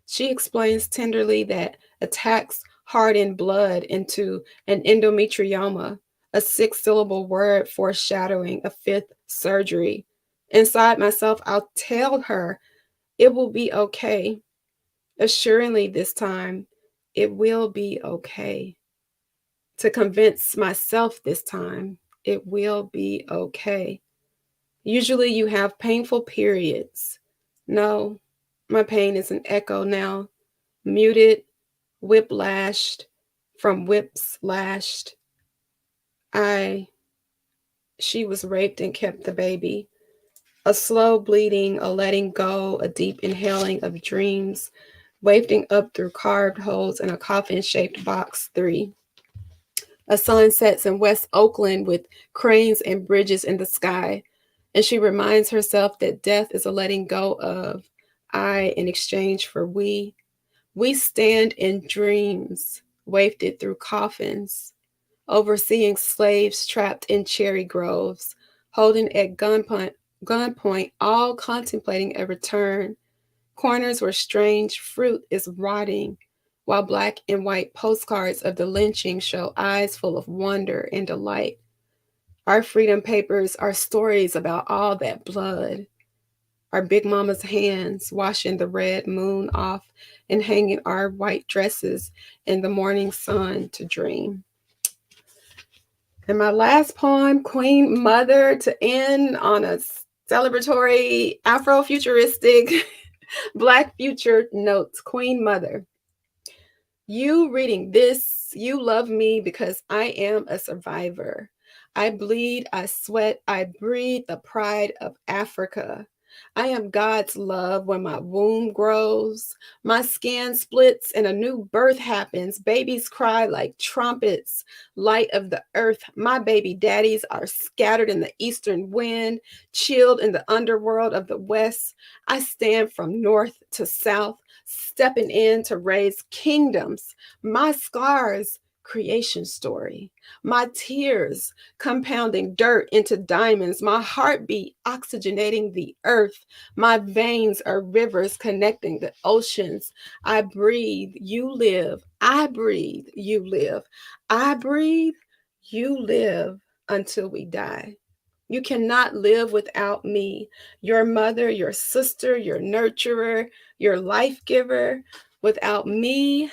She explains tenderly that attacks harden blood into an endometrioma, a 6-syllable word foreshadowing a 5th surgery. Inside myself, I'll tell her it will be okay. Assuringly, this time, it will be okay. To convince myself this time, it will be okay. Usually, you have painful periods. No, my pain is an echo now, muted, whiplashed, from whips lashed. She was raped and kept the baby. A slow bleeding, a letting go, a deep inhaling of dreams, wafting up through carved holes in a coffin-shaped box 3. A sun sets in West Oakland with cranes and bridges in the sky, and she reminds herself that death is a letting go of I in exchange for we. We stand in dreams, wafted through coffins, overseeing slaves trapped in cherry groves, holding at gunpoint, all contemplating a return. Corners where strange fruit is rotting, while black and white postcards of the lynching show eyes full of wonder and delight. Our freedom papers are stories about all that blood. Our big mama's hands washing the red moon off and hanging our white dresses in the morning sun to dream. And my last poem, Queen Mother, to end on a celebratory Afrofuturistic Black future notes. Queen Mother. You reading this, you love me because I am a survivor. I bleed, I sweat, I breathe the pride of Africa. I am God's love when my womb grows. My skin splits and a new birth happens. Babies cry like trumpets. Light of the earth, my baby daddies are scattered in the eastern wind, chilled in the underworld of the west. I stand from north to south, stepping in to raise kingdoms. My scars, creation story. My tears, compounding dirt into diamonds. My heartbeat, oxygenating the earth. My veins are rivers connecting the oceans. I breathe, you live. I breathe, you live. I breathe, you live until we die. You cannot live without me, your mother, your sister, your nurturer, your life giver. Without me,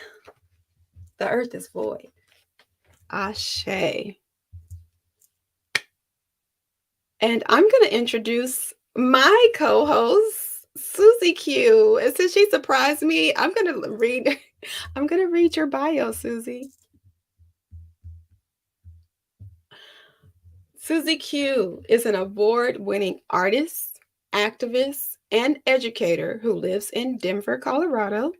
the earth is void. Ashe. And I'm going to introduce my co-host, Susie Q. And since she surprised me, I'm going to read your bio, Susie. Susie Q is an award-winning artist, activist, and educator who lives in Denver, Colorado.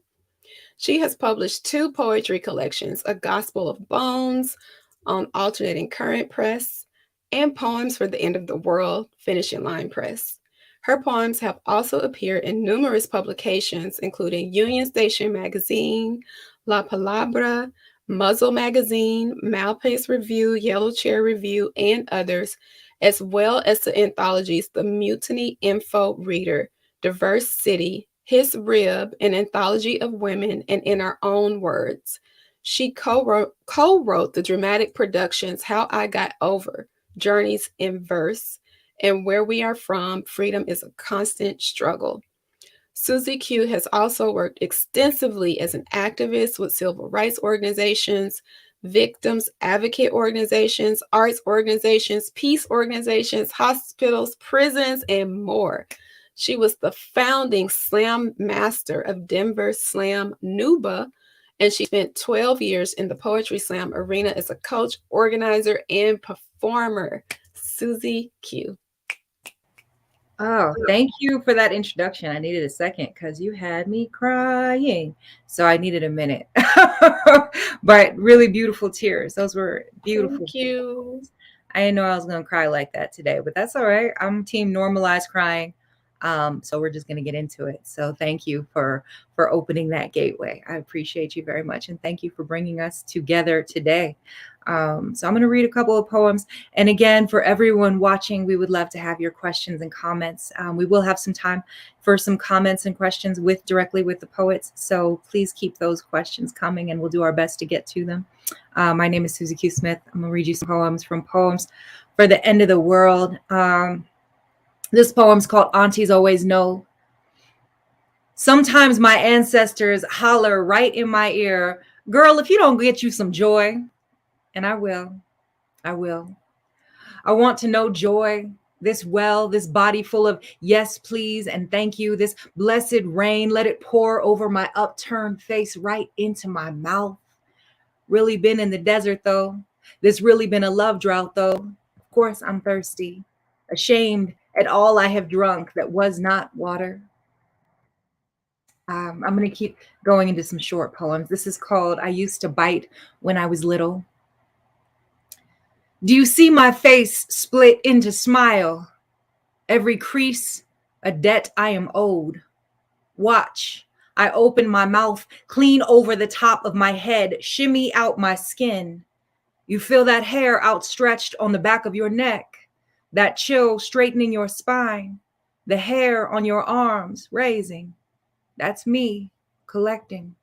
She has published 2 poetry collections, A Gospel of Bones on Alternating Current Press, and Poems for the End of the World, Finishing Line Press. Her poems have also appeared in numerous publications, including Union Station Magazine, La Palabra, Muzzle Magazine, Malpace Review, Yellow Chair Review, and others, as well as the anthologies The Mutiny Info Reader, Diverse City, His Rib, an anthology of women, and In Our Own Words. She co-wrote the dramatic productions How I Got Over, Journeys in Verse, and Where We Are From, Freedom is a Constant Struggle. Susie Q has also worked extensively as an activist with civil rights organizations, victims advocate organizations, arts organizations, peace organizations, hospitals, prisons, and more. She was the founding slam master of Denver Slam Nuba, and she spent 12 years in the poetry slam arena as a coach, organizer, and performer. Susie Q. Oh, thank you for that introduction. I needed a second because you had me crying. So I needed a minute. But really beautiful tears. Those were beautiful. Thank you. I didn't know I was going to cry like that today, but that's all right. I'm team normalized crying. So we're just going to get into it. So thank you for opening that gateway. I appreciate you very much. And thank you for bringing us together today. So I'm going to read a couple of poems. And again, for everyone watching, we would love to have your questions and comments. We will have some time for some comments and questions directly with the poets. So please keep those questions coming and we'll do our best to get to them. My name is Susie Q. Smith. I'm going to read you some poems from Poems for the End of the World. This poem's called Aunties Always Know. Sometimes my ancestors holler right in my ear, girl, if you don't get you some joy, and I will. I want to know joy, this body full of yes, please, and thank you, this blessed rain, let it pour over my upturned face right into my mouth. Really been in the desert, though. This really been a love drought, though. Of course, I'm thirsty, ashamed at all I have drunk that was not water. I'm going to keep going into some short poems. This is called I Used to Bite When I Was Little. Do you see my face split into smile? Every crease, a debt I am owed. Watch, I open my mouth clean over the top of my head, shimmy out my skin. You feel that hair outstretched on the back of your neck, that chill straightening your spine, the hair on your arms raising. That's me collecting.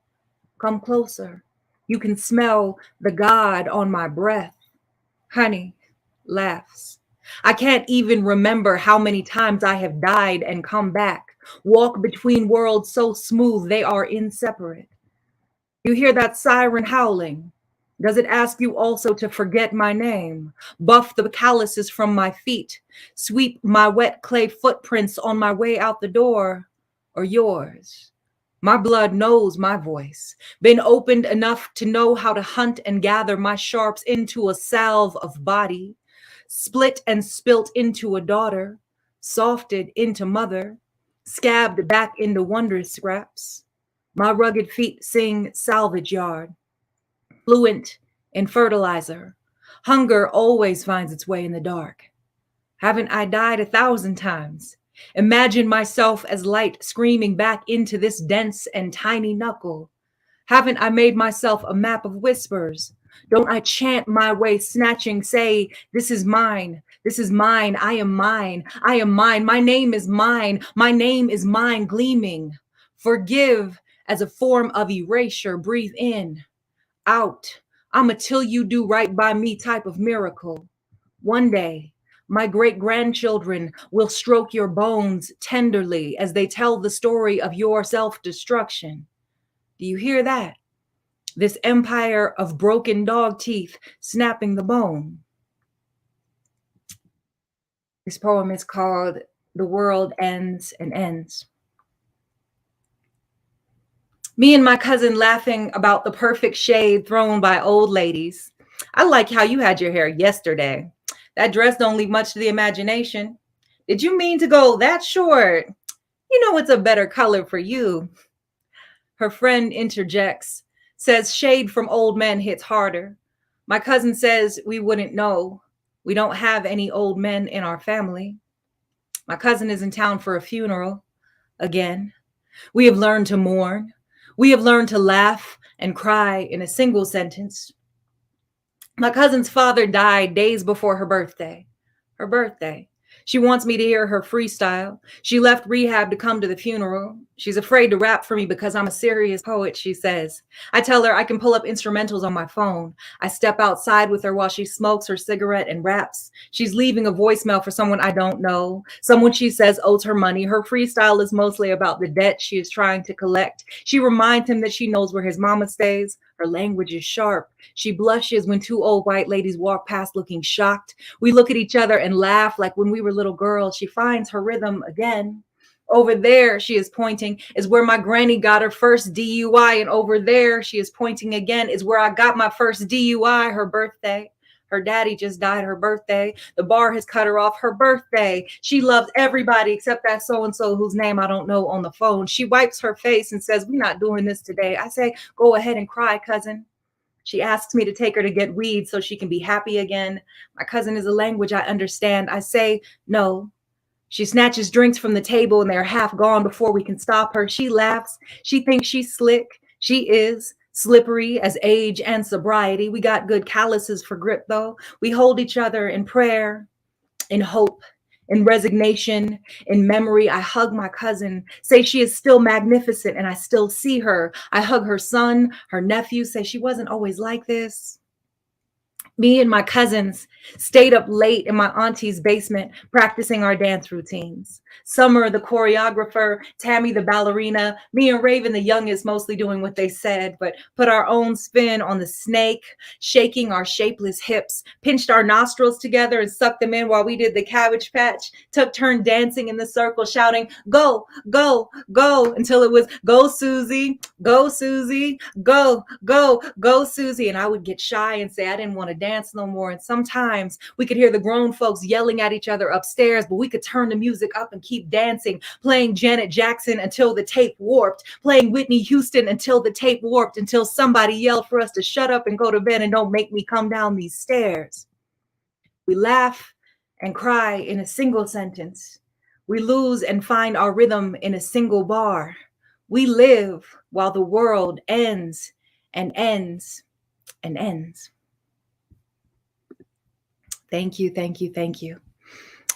Come closer. You can smell the God on my breath. Honey laughs. I can't even remember how many times I have died and come back. Walk between worlds so smooth they are inseparate. You hear that siren howling? Does it ask you also to forget my name? Buff the calluses from my feet, sweep my wet clay footprints on my way out the door, or yours? My blood knows my voice, been opened enough to know how to hunt and gather my sharps into a salve of body, split and spilt into a daughter, softed into mother, scabbed back into wonder scraps. My rugged feet sing salvage yard, fluent in fertilizer. Hunger always finds its way in the dark. Haven't I died 1,000 times? Imagine myself as light screaming back into this dense and tiny knuckle. Haven't I made myself a map of whispers? Don't I chant my way, snatching, say, this is mine, I am mine, I am mine, my name is mine, gleaming. Forgive as a form of erasure, breathe in, out, I'm a till you do right by me type of miracle. One day, my great-grandchildren will stroke your bones tenderly as they tell the story of your self-destruction. Do you hear that? This empire of broken dog teeth snapping the bone. This poem is called The World Ends and Ends. Me and my cousin laughing about the perfect shade thrown by old ladies. I like how you had your hair yesterday. That dress don't leave much to the imagination. Did you mean to go that short? You know it's a better color for you. Her friend interjects, says shade from old men hits harder. My cousin says we wouldn't know. We don't have any old men in our family. My cousin is in town for a funeral again. We have learned to mourn. We have learned to laugh and cry in a single sentence. My cousin's father died days before her birthday. Her birthday. She wants me to hear her freestyle. She left rehab to come to the funeral. She's afraid to rap for me because I'm a serious poet, she says. I tell her I can pull up instrumentals on my phone. I step outside with her while she smokes her cigarette and raps. She's leaving a voicemail for someone I don't know, someone she says owes her money. Her freestyle is mostly about the debt she is trying to collect. She reminds him that she knows where his mama stays. Her language is sharp. She blushes when two old white ladies walk past looking shocked. We look at each other and laugh like when we were little girls. She finds her rhythm again. Over there, she is pointing, is where my granny got her first DUI. And over there, she is pointing again, is where I got my first DUI, her birthday. Her daddy just died, her birthday. The bar has cut her off, her birthday. She loves everybody except that so-and-so whose name I don't know on the phone. She wipes her face and says, we're not doing this today. I say, go ahead and cry, cousin. She asks me to take her to get weed so she can be happy again. My cousin is a language I understand. I say, no. She snatches drinks from the table and they're half gone before we can stop her. She laughs. She thinks she's slick. She is slippery as age and sobriety. We got good calluses for grip, though. We hold each other in prayer, in hope, in resignation, in memory. I hug my cousin, say she is still magnificent and I still see her. I hug her son, her nephew, say she wasn't always like this. Me and my cousins stayed up late in my auntie's basement practicing our dance routines. Summer, the choreographer, Tammy, the ballerina, me and Raven, the youngest, mostly doing what they said, but put our own spin on the snake, shaking our shapeless hips, pinched our nostrils together and sucked them in while we did the Cabbage Patch, took turn dancing in the circle, shouting, go, go, go, until it was go, Susie, go, Susie, go, go, go, Susie. And I would get shy and say I didn't want to dance no more. And sometimes we could hear the grown folks yelling at each other upstairs, but we could turn the music up and keep dancing, playing Janet Jackson until the tape warped, playing Whitney Houston until the tape warped, until somebody yelled for us to shut up and go to bed and don't make me come down these stairs. We laugh and cry in a single sentence. We lose and find our rhythm in a single bar. We live while the world ends and ends and ends. Thank you, thank you, thank you.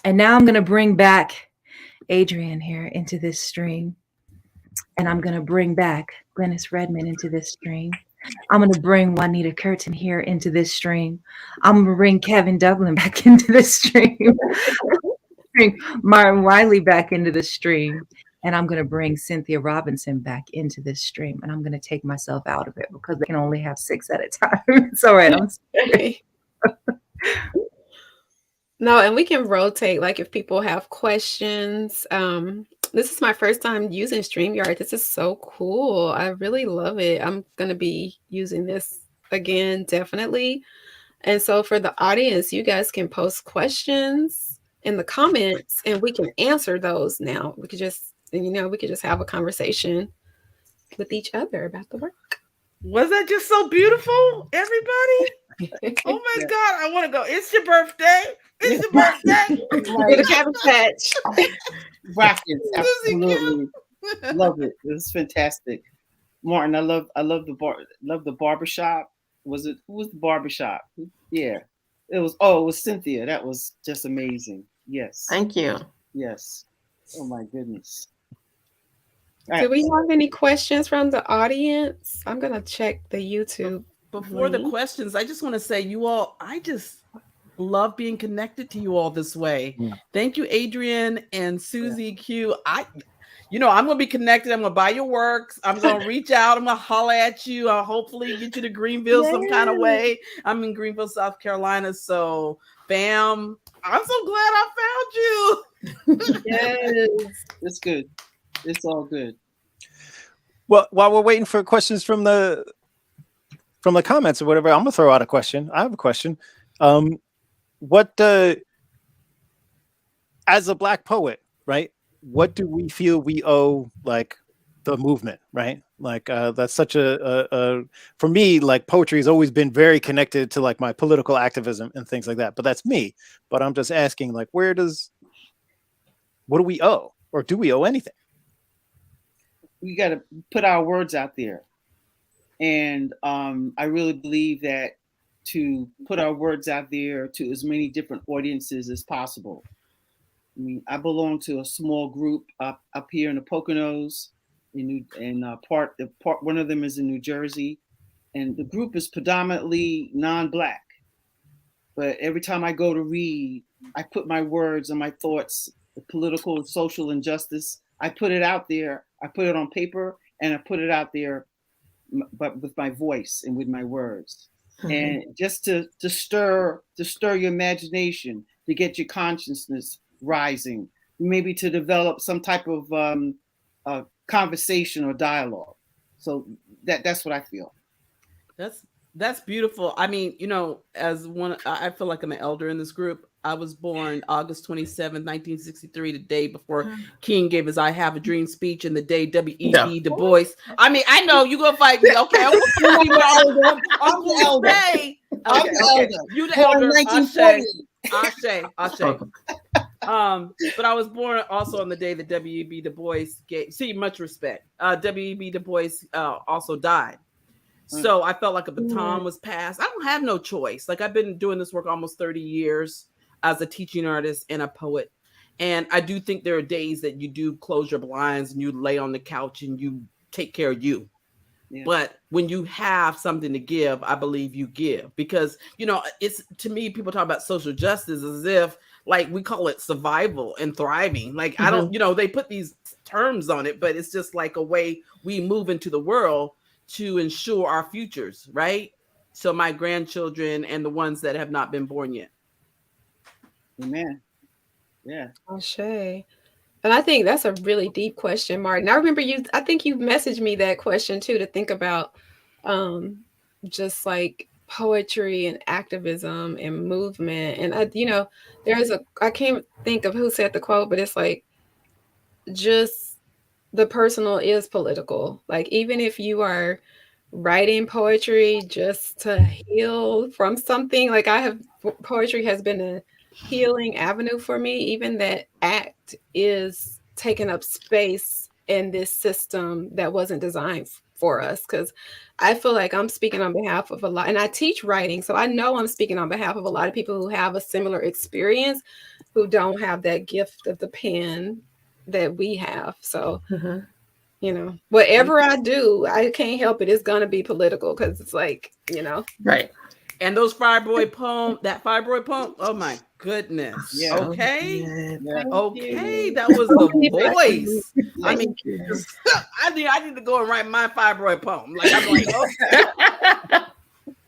And now I'm going to bring back Adrian here into this stream. And I'm going to bring back Glenis Redmond into this stream. I'm going to bring Juanita Curtin here into this stream. I'm going to bring Kevin Dublin back into this stream. Bring Martin Wiley back into the stream. And I'm going to bring Cynthia Robinson back into this stream. And I'm going to take myself out of it because they can only have 6 at a time. It's all right. I'm sorry. No, and we can rotate, like if people have questions. This is my first time using StreamYard. This is so cool. I really love it. I'm going to be using this again, definitely. And so for the audience, you guys can post questions in the comments and we can answer those now. We could just, we could just have a conversation with each other about the work. Was that just so beautiful, everybody? Oh my God, I want to go. It's your birthday. It's your birthday. Right. The Cabbage Patch. Brackets, absolutely. Love it. It was fantastic. Martin, I love the barbershop. Who was the barbershop? Yeah. It was Cynthia. That was just amazing. Yes. Thank you. Yes. Oh my goodness. Do we have any questions from the audience? I'm going to check the YouTube. Before the questions, I just want to say, you all, I just love being connected to you all this way. Yeah. Thank you, Adrian and Susie Q. I'm going to be connected. I'm going to buy your works. I'm going to reach out. I'm going to holler at you. I'll hopefully get you to Greenville some kind of way. I'm in Greenville, South Carolina. So, bam. I'm so glad I found you. Yes. It's good. It's all good. Well, while we're waiting for questions from the comments or whatever, I'm gonna throw out a question. I have a question. As a Black poet, right? What do we feel we owe, like, the movement, right? Like, that's such a for me, like, poetry has always been very connected to, like, my political activism and things like that. But that's me. But I'm just asking, like, what do we owe, or do we owe anything? We got to put our words out there. And I really believe that to put our words out there to as many different audiences as possible. I mean, I belong to a small group up here in the Poconos, one of them is in New Jersey, and the group is predominantly non-Black. But every time I go to read, I put my words and my thoughts, the political and social injustice, I put it out there. I put it on paper and I put it out there, but with my voice and with my words. Mm-hmm. And just to stir your imagination, to get your consciousness rising, maybe to develop some type of conversation or dialogue. So that's what I feel. That's beautiful. I mean, as one, I feel like I'm an elder in this group. I was born August 27th, 1963, the day before King gave his "I Have a Dream" speech, and the day W.E.B. Du Bois. I mean, I know you gonna fight me, okay? I'm the elder. Okay. You the elder. Ashe. But I was born also on the day that W.E.B. Du Bois much respect. W.E.B. Du Bois also died. So I felt like a baton was passed. I don't have no choice. Like, I've been doing this work almost 30 years as a teaching artist and a poet. And I do think there are days that you do close your blinds and you lay on the couch and you take care of you. Yeah. But when you have something to give, I believe you give, because, it's, to me, people talk about social justice as if like we call it survival and thriving. Like, I don't, they put these terms on it, but it's just like a way we move into the world to ensure our futures, right? So my grandchildren and the ones that have not been born yet. Amen. Yeah. Ashe. And I think that's a really deep question, Martin. I remember I think you messaged me that question too, to think about just like poetry and activism and movement. And I can't think of who said the quote, but it's like, just the personal is political. Like, even if you are writing poetry just to heal from something, like poetry has been a healing avenue for me. Even that act is taking up space in this system that wasn't designed for us. Because I feel like I'm speaking on behalf of a lot, and I teach writing, so I know I'm speaking on behalf of a lot of people who have a similar experience, who don't have that gift of the pen that we have. So whatever I do, I can't help it. It's gonna be political, because it's like, right. And those Fireboy poem, oh my goodness. Yeah. Okay. Okay. That was the voice. I mean, I need to go and write my Fireboy poem. Like, I'm like, okay.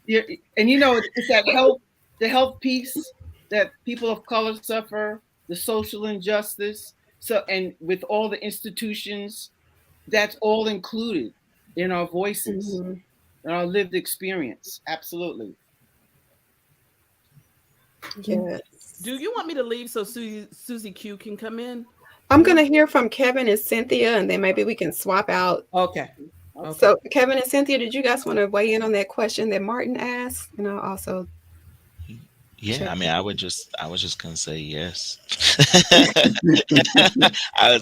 Yeah, and it's that the health piece that people of color suffer, the social injustice. So, and with all the institutions, that's all included in our voices, and our lived experience. Absolutely. Yes. Do you want me to leave so Susie Q can come in? I'm going to hear from Kevin and Cynthia, and then maybe we can swap out. Okay. So Kevin and Cynthia, did you guys want to weigh in on that question that Martin asked? Also. Yeah, I mean, I was just gonna say yes. I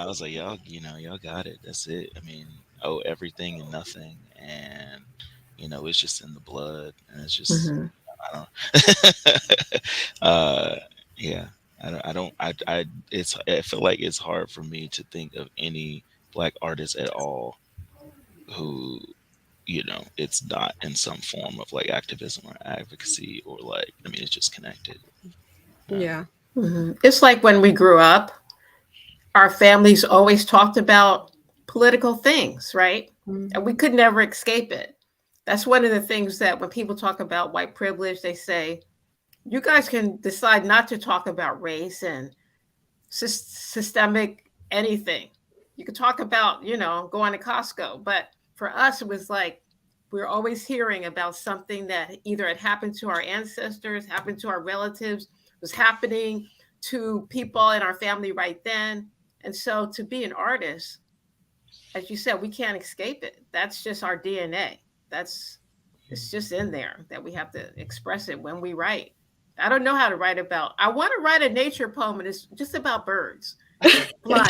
was like, y'all got it. That's it. I mean, everything and nothing, and it's just in the blood, and it's just I don't. Yeah, I feel like it's hard for me to think of any Black artists at all who, it's not in some form of like activism or advocacy, or like, I mean, it's just connected. Yeah. It's like when we grew up, our families always talked about political things, right? And we could never escape it. That's one of the things that when people talk about white privilege, they say, you guys can decide not to talk about race and systemic anything. You could talk about, going to Costco. But for us, it was like, we're always hearing about something that either had happened to our ancestors, happened to our relatives, was happening to people in our family right then. And so to be an artist, as you said, we can't escape it. That's just our DNA. It's just in there that we have to express it when we write. I don't know how to write about. I want to write a nature poem, and it's just about birds flying.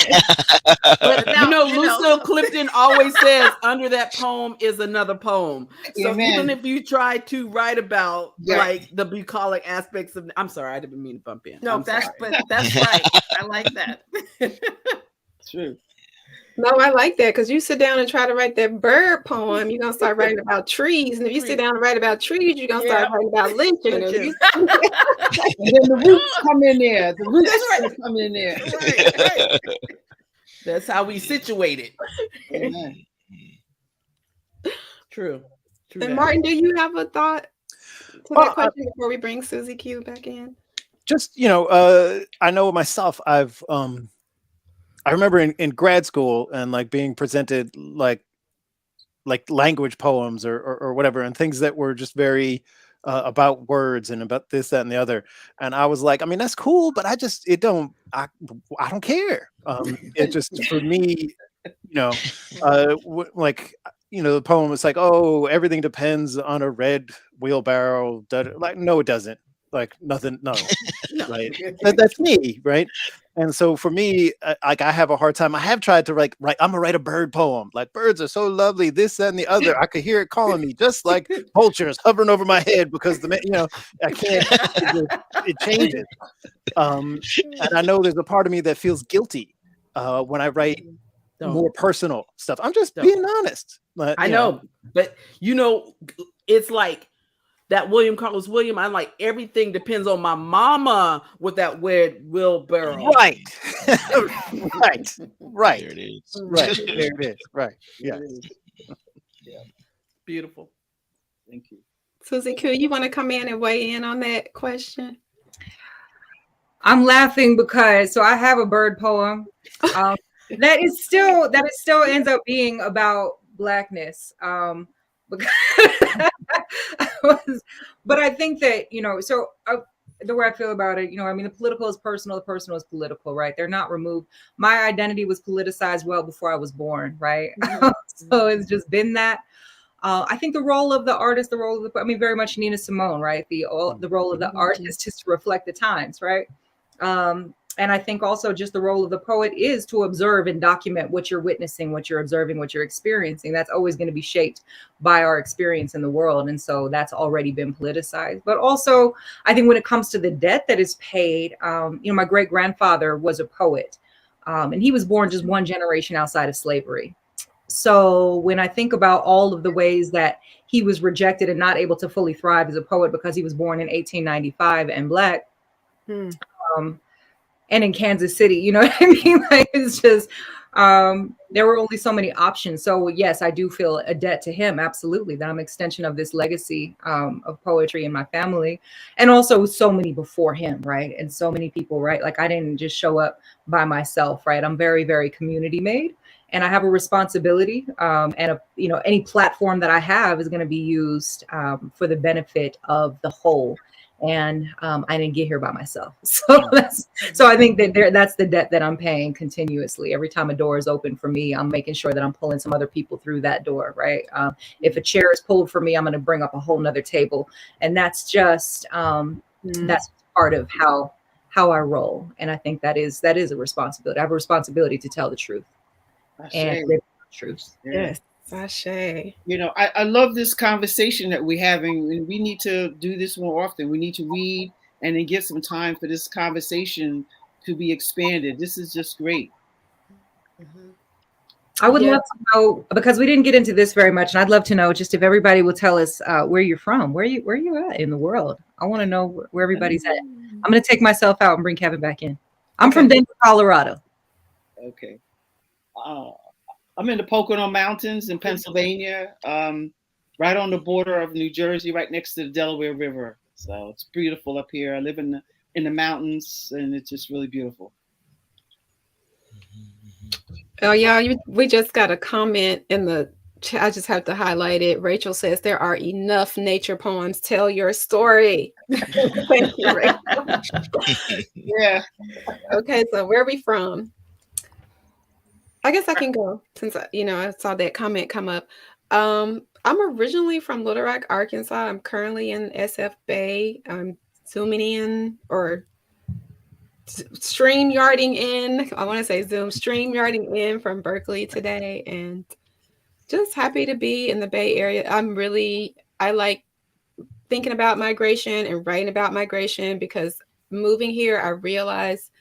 But Lucille Clifton always says under that poem is another poem. So even if you try to write about like the bucolic aspects of, I'm sorry, I didn't mean to bump in. No, that's right. I like that. True. No, I like that, because you sit down and try to write that bird poem, you're going to start writing about trees. And if you sit down and write about trees, you're going to start writing about lynching. And then the roots come in there. The roots come in there. Right. That's how we situate it. Amen. True. And Martin, do you have a thought to that question before we bring Susie Q back in? just I know myself. I remember in grad school and like being presented like language poems or whatever, and things that were just very about words and about this, that, and the other. And I was like, I mean, that's cool, but I don't care. It just, for me, the poem is like, oh, everything depends on a red wheelbarrow. Like, no, it doesn't. Like, nothing. No, right. That's me, right? And so for me, I have a hard time. I have tried to write. I'm gonna write a bird poem. Like, birds are so lovely, this, that, and the other. I could hear it calling me, just like vultures hovering over my head, because I can't. It changes. And I know there's a part of me that feels guilty when I write more personal stuff. I'm just being honest. I know, but it's like that William Carlos Williams. I'm like, everything depends on my mama with that weird wheelbarrow. Right. Right. There it is. Right. There it is. Right. Yeah. Yeah. Beautiful. Thank you. Susie Q, you want to come in and weigh in on that question? I'm laughing because I have a bird poem that still ends up being about Blackness. But I think that, the way I feel about it, the political is personal, the personal is political, right? They're not removed. My identity was politicized well before I was born, right? So it's just been that. I think the role of the artist, very much Nina Simone, right? The role of the artist is to reflect the times, right? And I think also just the role of the poet is to observe and document what you're witnessing, what you're observing, what you're experiencing. That's always going to be shaped by our experience in the world. And so that's already been politicized. But also, I think when it comes to the debt that is paid, my great grandfather was a poet, and he was born just one generation outside of slavery. So when I think about all of the ways that he was rejected and not able to fully thrive as a poet because he was born in 1895 and Black, and in Kansas City, you know what I mean? Like, it's just, there were only so many options. So yes, I do feel a debt to him. Absolutely. That I'm an extension of this legacy of poetry in my family, and also so many before him. Right. And so many people, right. Like, I didn't just show up by myself. Right. I'm very, very community made, and I have a responsibility, and any platform that I have is going to be used for the benefit of the whole. And I didn't get here by myself. So I think that that's the debt that I'm paying continuously. Every time a door is open for me, I'm making sure that I'm pulling some other people through that door, right? If a chair is pulled for me, I'm going to bring up a whole nother table. And that's just, that's part of how I roll. And I think that is a responsibility. I have a responsibility to tell the truth and live the truth. Yes. Sashay. I love this conversation that we're having, and we need to do this more often. We need to read and then get some time for this conversation to be expanded. This is just great. I would love to know, because we didn't get into this very much, and I'd love to know just if everybody will tell us where you're from, where you at in the world. I want to know where everybody's at. I'm going to take myself out and bring Kevin back in. I'm from Denver, Colorado. Okay. I'm in the Pocono Mountains in Pennsylvania, right on the border of New Jersey, right next to the Delaware River. So it's beautiful up here. I live in the mountains, and it's just really beautiful. Oh, yeah, we just got a comment in the chat. I just have to highlight it. Rachel says, there are enough nature poems. Tell your story. Thank you, Rachel. Yeah. Okay, so where are we from? I guess I can go, since I saw that comment come up. I'm originally from Little Rock, Arkansas. I'm currently in SF Bay. I'm zooming in, or StreamYarding in. I want to say StreamYarding in from Berkeley today, and just happy to be in the Bay Area. I like thinking about migration and writing about migration, because moving here, I realized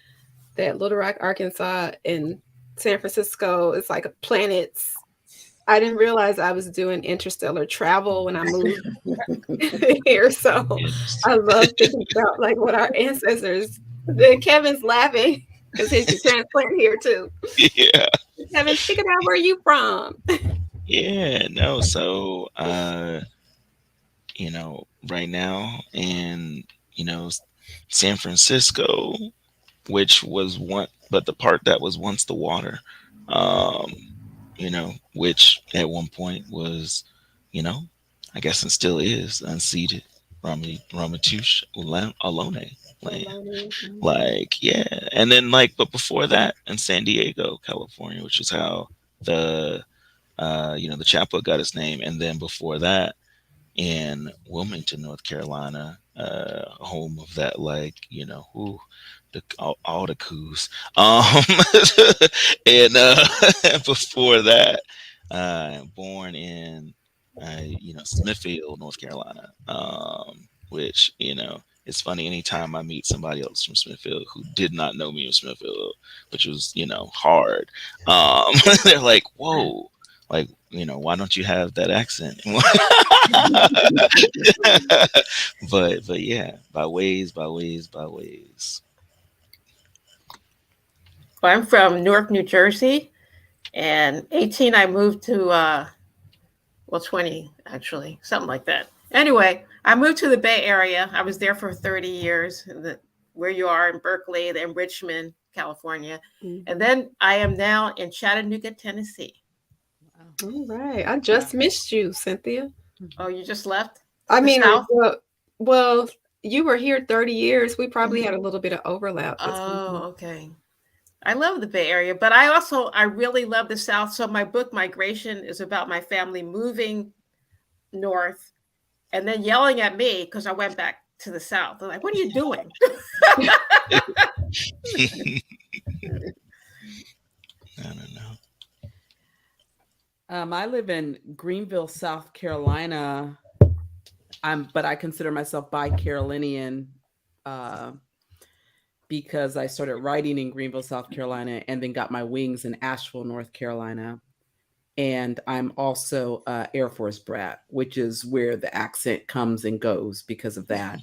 that Little Rock, Arkansas, and San Francisco is like planets. I didn't realize I was doing interstellar travel when I moved here. So I love thinking about like what our ancestors. Kevin's laughing because he's a transplant here too. Yeah. Kevin, think about where you from. Yeah, no. So, right now, and San Francisco, which was one, but the part that was once the water, um, which at one point was, you know, I guess it still is unceded Ramaytush Ohlone land. Like, yeah. And then, like, but before that, in San Diego, California, which is how the, the chapbook got its name. And then before that, in Wilmington, North Carolina, home of that, like, all the coups. And before that, born in, Smithfield, North Carolina, which, it's funny anytime I meet somebody else from Smithfield who did not know me in Smithfield, which was, hard. They're like, whoa, like, why don't you have that accent? but yeah, by ways. Well, I'm from Newark, New Jersey, and 18 I moved to 20 actually, something like that. Anyway, I moved to the Bay Area. I was there for 30 years, where you are in Berkeley, then Richmond, California. And then I am now in Chattanooga, Tennessee. All right. I just missed you, Cynthia. Oh, you just left? I The mean, South? well, you were here 30 years. We probably had a little bit of overlap. Oh, okay. I love the Bay Area, but I really love the South. So my book, Migration, is about my family moving north and then yelling at me because I went back to the South. They're like, what are you doing? I don't know. I live in Greenville, South Carolina. But I consider myself bi-Carolinian because I started writing in Greenville, South Carolina, and then got my wings in Asheville, North Carolina. And I'm also Air Force brat, which is where the accent comes and goes because of that.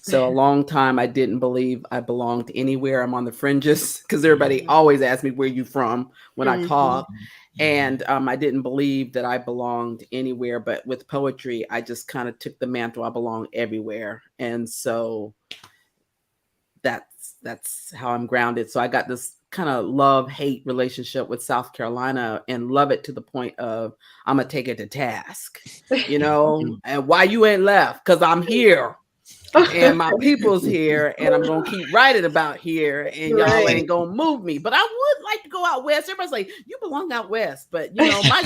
So a long time I didn't believe I belonged anywhere. I'm on the fringes because everybody always asks me where you from when I talk. And I didn't believe that I belonged anywhere. But with poetry, I just kind of took the mantle. I belong everywhere. And so that's how I'm grounded. So I got this kind of love-hate relationship with South Carolina and love it to the point of I'm going to take it to task, and why you ain't left? Because I'm here. And my people's here, and I'm gonna keep writing about here, and y'all ain't gonna move me. But I would like to go out west. Everybody's like, you belong out west, but my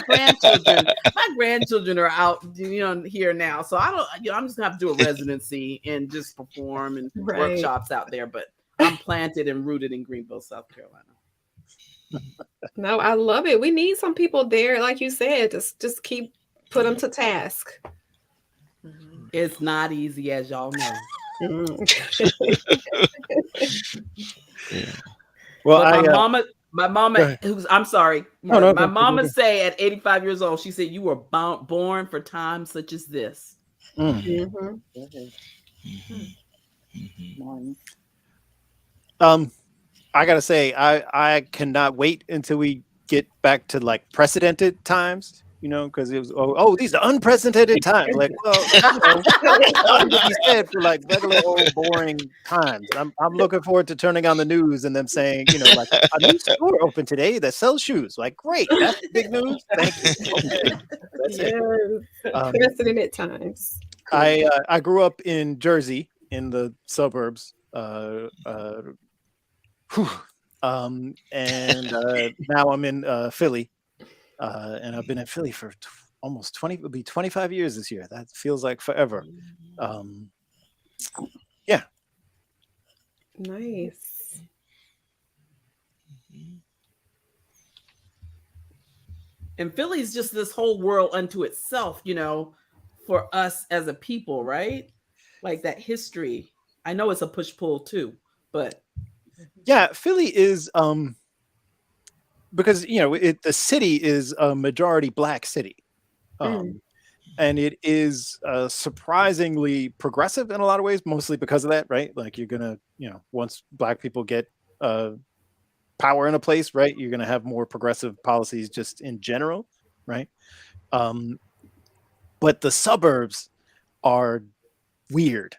grandchildren are out, here now. So I don't, I'm just gonna have to do a residency and just perform and workshops out there. But I'm planted and rooted in Greenville, South Carolina. No, I love it. We need some people there, like you said, just put them to task. It's not easy, as y'all know. Well, my mama, I'm sorry. No, my mama say at 85 years old, she said, you were born for times such as this. I gotta say, I cannot wait until we get back to like precedented times. Because it was these are unprecedented times. Like, well, you said for like regular old boring times. I'm looking forward to turning on the news and them saying, like a new store opened today that sells shoes. Like, great, that's big news. Thank you. Okay. That's it. Precedented times. I grew up in Jersey in the suburbs. And now I'm in Philly. And I've been in Philly for almost it'll be 25 years this year. That feels like forever. Yeah. Nice. And Philly's just this whole world unto itself, for us as a people, right? Like that history. I know it's a push-pull too, but yeah, Philly is because the city is a majority Black city, and it is surprisingly progressive in a lot of ways, mostly because of that, right? Like you're gonna, once Black people get power in a place, right, you're gonna have more progressive policies just in general, right? But the suburbs are weird.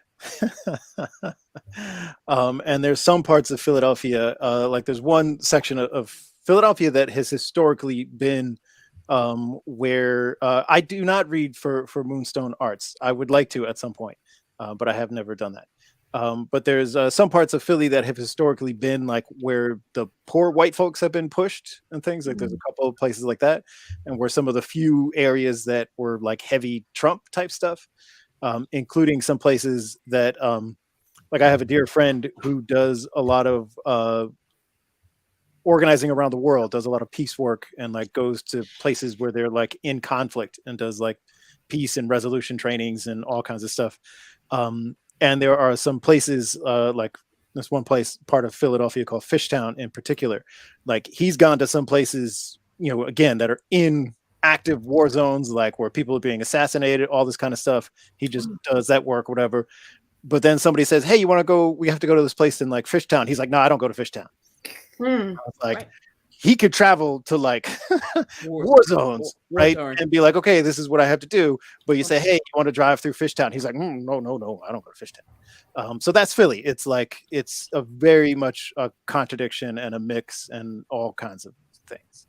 And there's some parts of Philadelphia, like there's one section of Philadelphia that has historically been where I do not read for Moonstone Arts. I would like to at some point, but I have never done that. But there's some parts of Philly that have historically been like where the poor white folks have been pushed and things. Like there's a couple of places like that, and where some of the few areas that were like heavy Trump type stuff, including some places that like I have a dear friend who does a lot of organizing around the world, does a lot of peace work, and like goes to places where they're like in conflict and does like peace and resolution trainings and all kinds of stuff. And there are some places like this one place, part of Philadelphia called Fishtown in particular. Like he's gone to some places, you know, again, that are in active war zones, like where people are being assassinated, all this kind of stuff. He just does that work, whatever. But then somebody says, "Hey, you want to go? We have to go to this place in like Fishtown." He's like, "No, I don't go to Fishtown." Like Right. he could travel to like war zones, right? And be like, "Okay, this is what I have to do." But you say, "Hey, you want to drive through Fishtown?" He's like, "No, no, no, I don't go to Fishtown." So that's Philly. It's like it's a very much a contradiction and a mix and all kinds of things.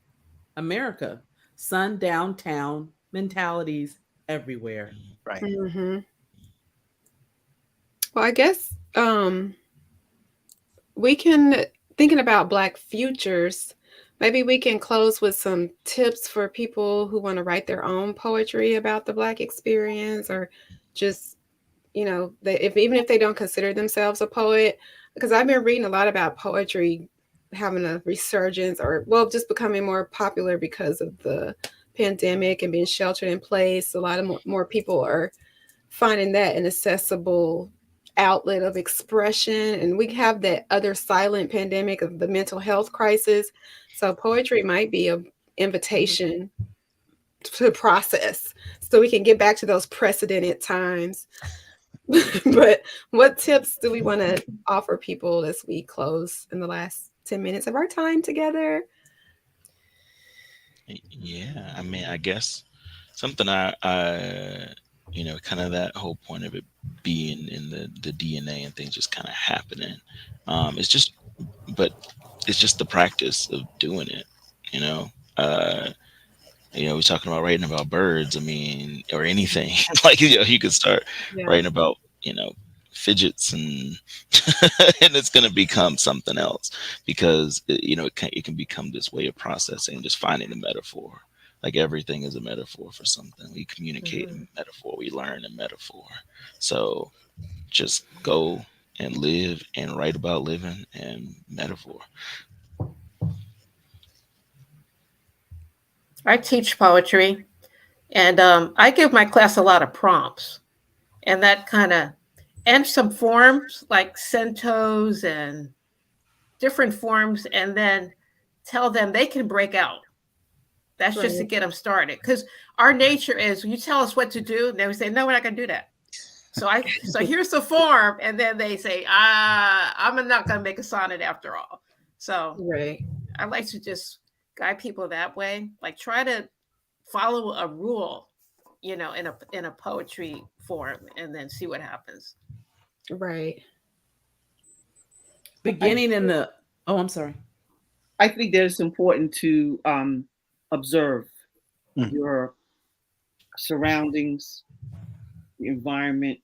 America, sun downtown mentalities everywhere. Right. Well, I guess we can, thinking about Black futures, maybe we can close with some tips for people who want to write their own poetry about the Black experience, or just, you know, even if they don't consider themselves a poet, because I've been reading a lot about poetry having a resurgence, or well, just becoming more popular because of the pandemic and being sheltered in place. A lot of more people are finding that an accessible outlet of expression, and we have that other silent pandemic of the mental health crisis. So poetry might be an invitation to process, so we can get back to those precedented times. But what tips do we want to offer people as we close in the last 10 minutes of our time together? Yeah, I mean, I guess something you know, kind of that whole point of it being in the DNA and things just kind of happening. It's just, but it's just the practice of doing it, you know. We're talking about writing about birds, I mean, or anything. Like, you know, you could start writing about, you know, fidgets and and it's going to become something else, because you know, it can become this way of processing, just finding a metaphor. Like everything is a metaphor for something. We communicate in metaphor, we learn in metaphor. So just go and live and write about living and metaphor. I teach poetry, and I give my class a lot of prompts, and that kind of, and some forms like centos and different forms, and then tell them they can break out. That's just to get them started, because our nature is, you tell us what to do, and then we say, no, we're not going to do that. So here's the form, and then they say, I'm not going to make a sonnet after all. So I like to just guide people that way, like try to follow a rule, you know, in a poetry form, and then see what happens. Right. Beginning in the, oh, I'm sorry. I think that it's important to observe your surroundings, the environment,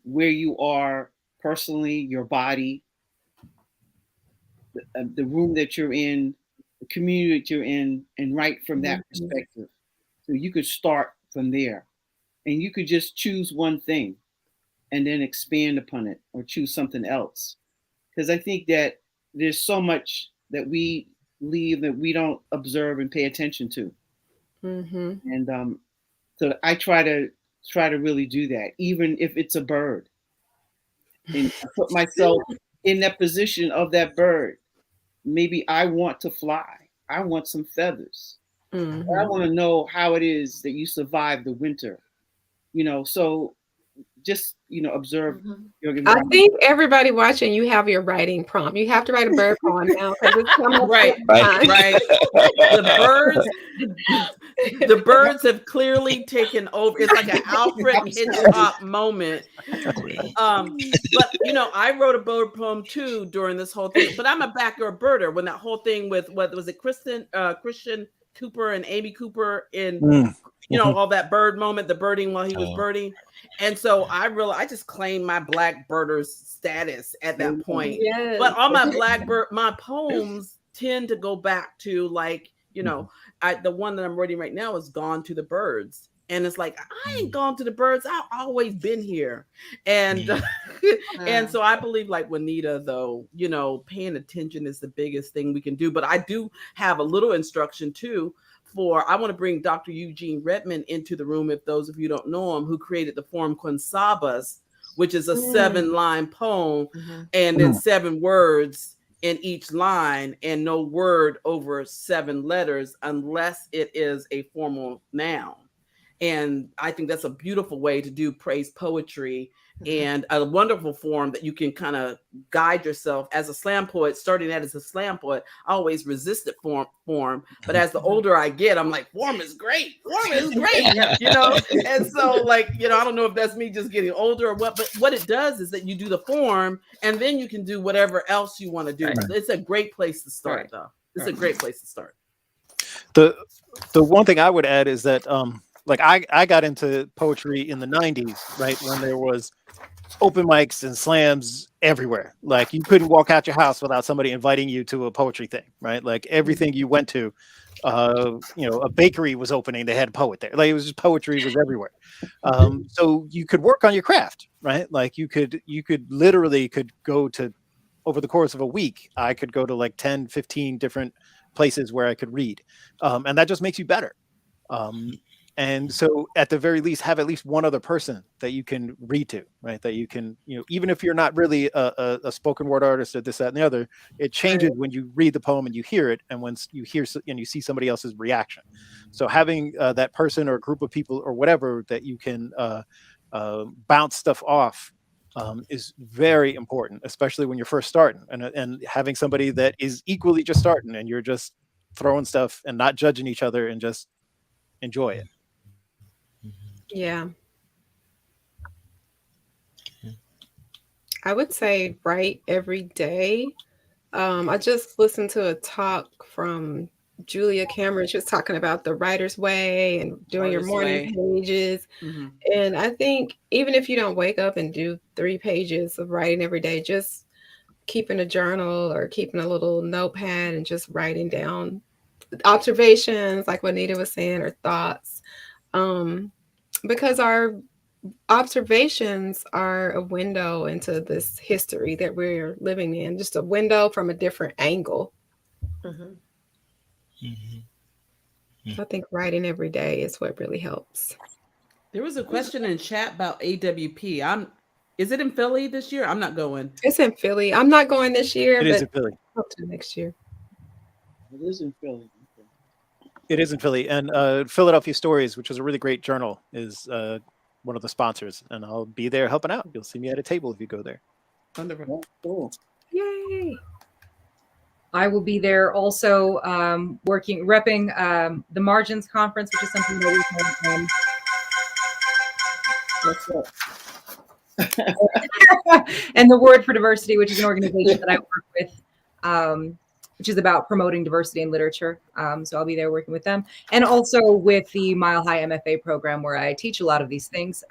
where you are personally, your body, the room that you're in, the community that you're in, and write from that perspective. So you could start from there, and you could just choose one thing and then expand upon it, or choose something else. Because I think that there's so much that we leave that we don't observe and pay attention to. And so I try to really do that, even if it's a bird, and put myself in that position of that bird. Maybe I want to fly. I want some feathers. I want to know how it is that you survive the winter. You know, so just observe your I environment. think everybody watching, you have your writing prompt. You have to write a bird poem now because it's coming up Right, time. right. The birds have clearly taken over. It's like an Alfred Hitchcock moment. But I wrote a bird poem too during this whole thing. But I'm a backyard birder. When that whole thing with what was it, Christian Cooper and Amy Cooper in all that bird moment, the birding while he was birding. And so I just claimed my black birder's status at that point. Yes. But all my poems tend to go back to the one that I'm reading right now is Gone to the Birds. And it's like, I ain't gone to the birds. I've always been here. And and so I believe like Juanita, though, paying attention is the biggest thing we can do. But I do have a little instruction too I want to bring Dr. Eugene Redmond into the room, if those of you don't know him, who created the form Quensabas, which is a 7-line poem and then 7 words in each line and no word over 7 letters unless it is a formal noun. And I think that's a beautiful way to do praise poetry and a wonderful form that you can kind of guide yourself as a slam poet. Starting out as a slam poet, I always resisted form. But as the older I get, I'm like, form is great. Form is great. And so I don't know if that's me just getting older or what, but what it does is that you do the form and then you can do whatever else you want to do. Right. It's a great place to start, though. It's a great place to start. The one thing I would add is that I got into poetry in the 90s, right? When there was open mics and slams everywhere. Like you couldn't walk out your house without somebody inviting you to a poetry thing, right? Like everything you went to, a bakery was opening, they had a poet there. Like it was just poetry was everywhere. So you could work on your craft, right? Like you could literally go to, over the course of a week, I could go to like 10, 15 different places where I could read. And that just makes you better. And so at the very least, have at least one other person that you can read to, right? That you can, even if you're not really a spoken word artist or this, that, and the other, it changes when you read the poem and you hear it. And when you hear and you see somebody else's reaction. So having that person or a group of people or whatever that you can bounce stuff off is very important, especially when you're first starting and having somebody that is equally just starting and you're just throwing stuff and not judging each other and just enjoy it. Yeah. I would say write every day. I just listened to a talk from Julia Cameron. She was talking about the writer's way and doing your morning pages. And I think even if you don't wake up and do 3 pages of writing every day, just keeping a journal or keeping a little notepad and just writing down observations, like Juanita was saying, or thoughts. Because our observations are a window into this history that we're living in, just a window from a different angle. I think writing every day is what really helps. There was a question in chat about AWP. Is it in Philly this year? I'm not going. It's in Philly. I'm not going this year. It is in Philly. Hope to next year. It is in Philly. It is in Philly, and Philadelphia Stories, which is a really great journal, is one of the sponsors, and I'll be there helping out. You'll see me at a table if you go there. Wonderful. Cool. Yay! I will be there also repping the Margins Conference, which is something that and the Word for Diversity, which is an organization that I work with, which is about promoting diversity in literature. So I'll be there working with them. And also with the Mile High MFA program, where I teach a lot of these things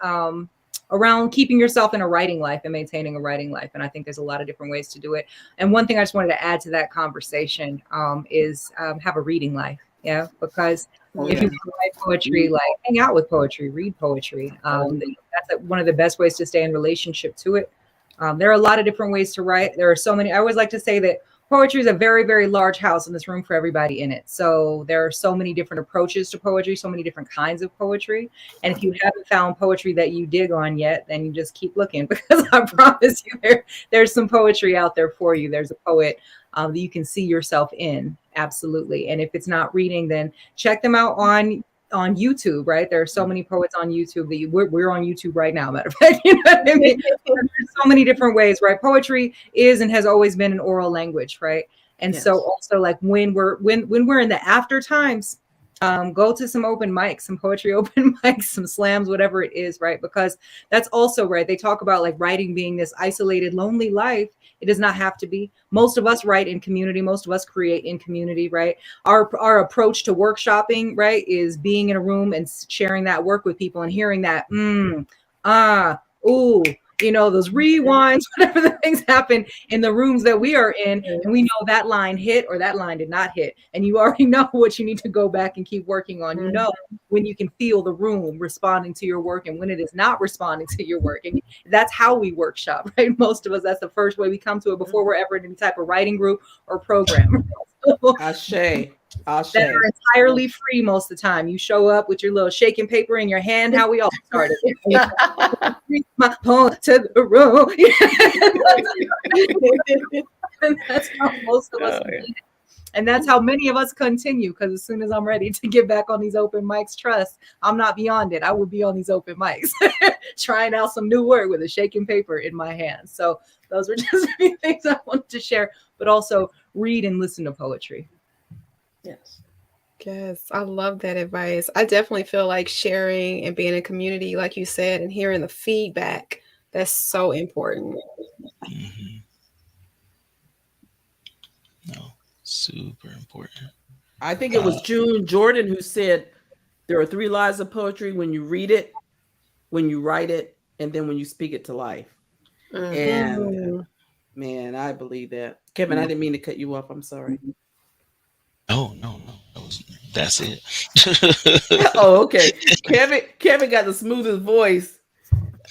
around keeping yourself in a writing life and maintaining a writing life. And I think there's a lot of different ways to do it. And one thing I just wanted to add to that conversation is have a reading life. Yeah, because if you write poetry, like hang out with poetry, read poetry. That's one of the best ways to stay in relationship to it. There are a lot of different ways to write. There are so many. I always like to say that poetry is a very, very large house and there's room for everybody in it. So there are so many different approaches to poetry, so many different kinds of poetry. And if you haven't found poetry that you dig on yet, then you just keep looking, because I promise you there's some poetry out there for you. There's a poet that you can see yourself in. Absolutely. And if it's not reading, then check them out on on YouTube, right? There are so many poets on YouTube that we're on YouTube right now, matter of fact. You know what I mean? There's so many different ways, right? Poetry is and has always been an oral language, right? And Yes. so also like when we're in the after times, go to some open mics, some poetry open mics, some slams, whatever it is, right? Because that's also right. They talk about like writing being this isolated, lonely life. It does not have to be. Most of us write in community. Most of us create in community, right? Our approach to workshopping, right, is being in a room and sharing that work with people and hearing that, ooh, you know, those rewinds, whatever the things happen in the rooms that we are in. And we know that line hit or that line did not hit. And you already know what you need to go back and keep working on. You know, when you can feel the room responding to your work and when it is not responding to your work. And that's how we workshop, right? Most of us, that's the first way we come to it before we're ever in any type of writing group or program. Ashe. Ashe. That are entirely free most of the time. You show up with your little shaking paper in your hand, how we all started. My poem to the room. And that's how most of us read it. And that's how many of us continue, because as soon as I'm ready to get back on these open mics, trust, I'm not beyond it. I will be on these open mics, trying out some new work with a shaking paper in my hand. So those were just a few things I wanted to share, but also read and listen to poetry. Yes. Yes, I love that advice. I definitely feel like sharing and being in a community, like you said, and hearing the feedback, that's so important. Mm-hmm. No, super important. I think it was June Jordan who said there are 3 lives of poetry: when you read it, when you write it, and then when you speak it to life. And man, I believe that. Kevin, I didn't mean to cut you off. I'm sorry. Oh no, that's it. Oh, okay. Kevin got the smoothest voice.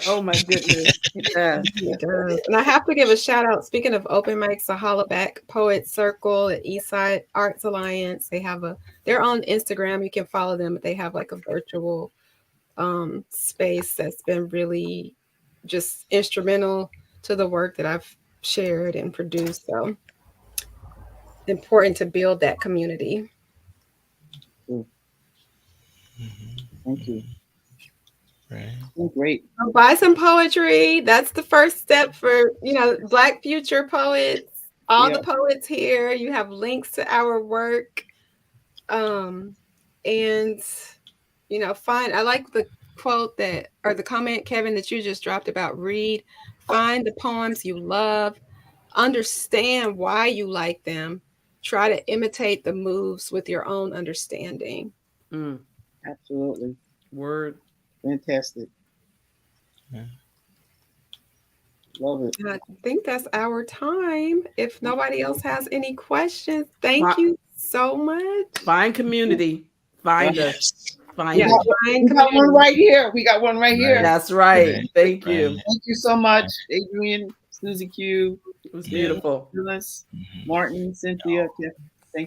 Oh my goodness. Yeah. And I have to give a shout out. Speaking of open mics, the Hollaback Poet Circle at Eastside Arts Alliance. They're on Instagram. You can follow them. They have like a virtual space that's been really just instrumental to the work that I've shared and produced. So important to build that community. Thank you. Right. Great. Buy some poetry. That's the first step for, Black future poets. All the poets here. You have links to our work. And I like the quote or the comment, Kevin, that you just dropped about read. Find the poems you love. Understand why you like them. Try to imitate the moves with your own understanding. Absolutely. Word. Fantastic. Yeah. Love it. I think that's our time. If nobody else has any questions, thank you so much. Find community. Find us. We got one right here. We got one right here. That's right. Thank you. Thank you so much, Adrian, Susie Q. It was beautiful. Martin, Cynthia,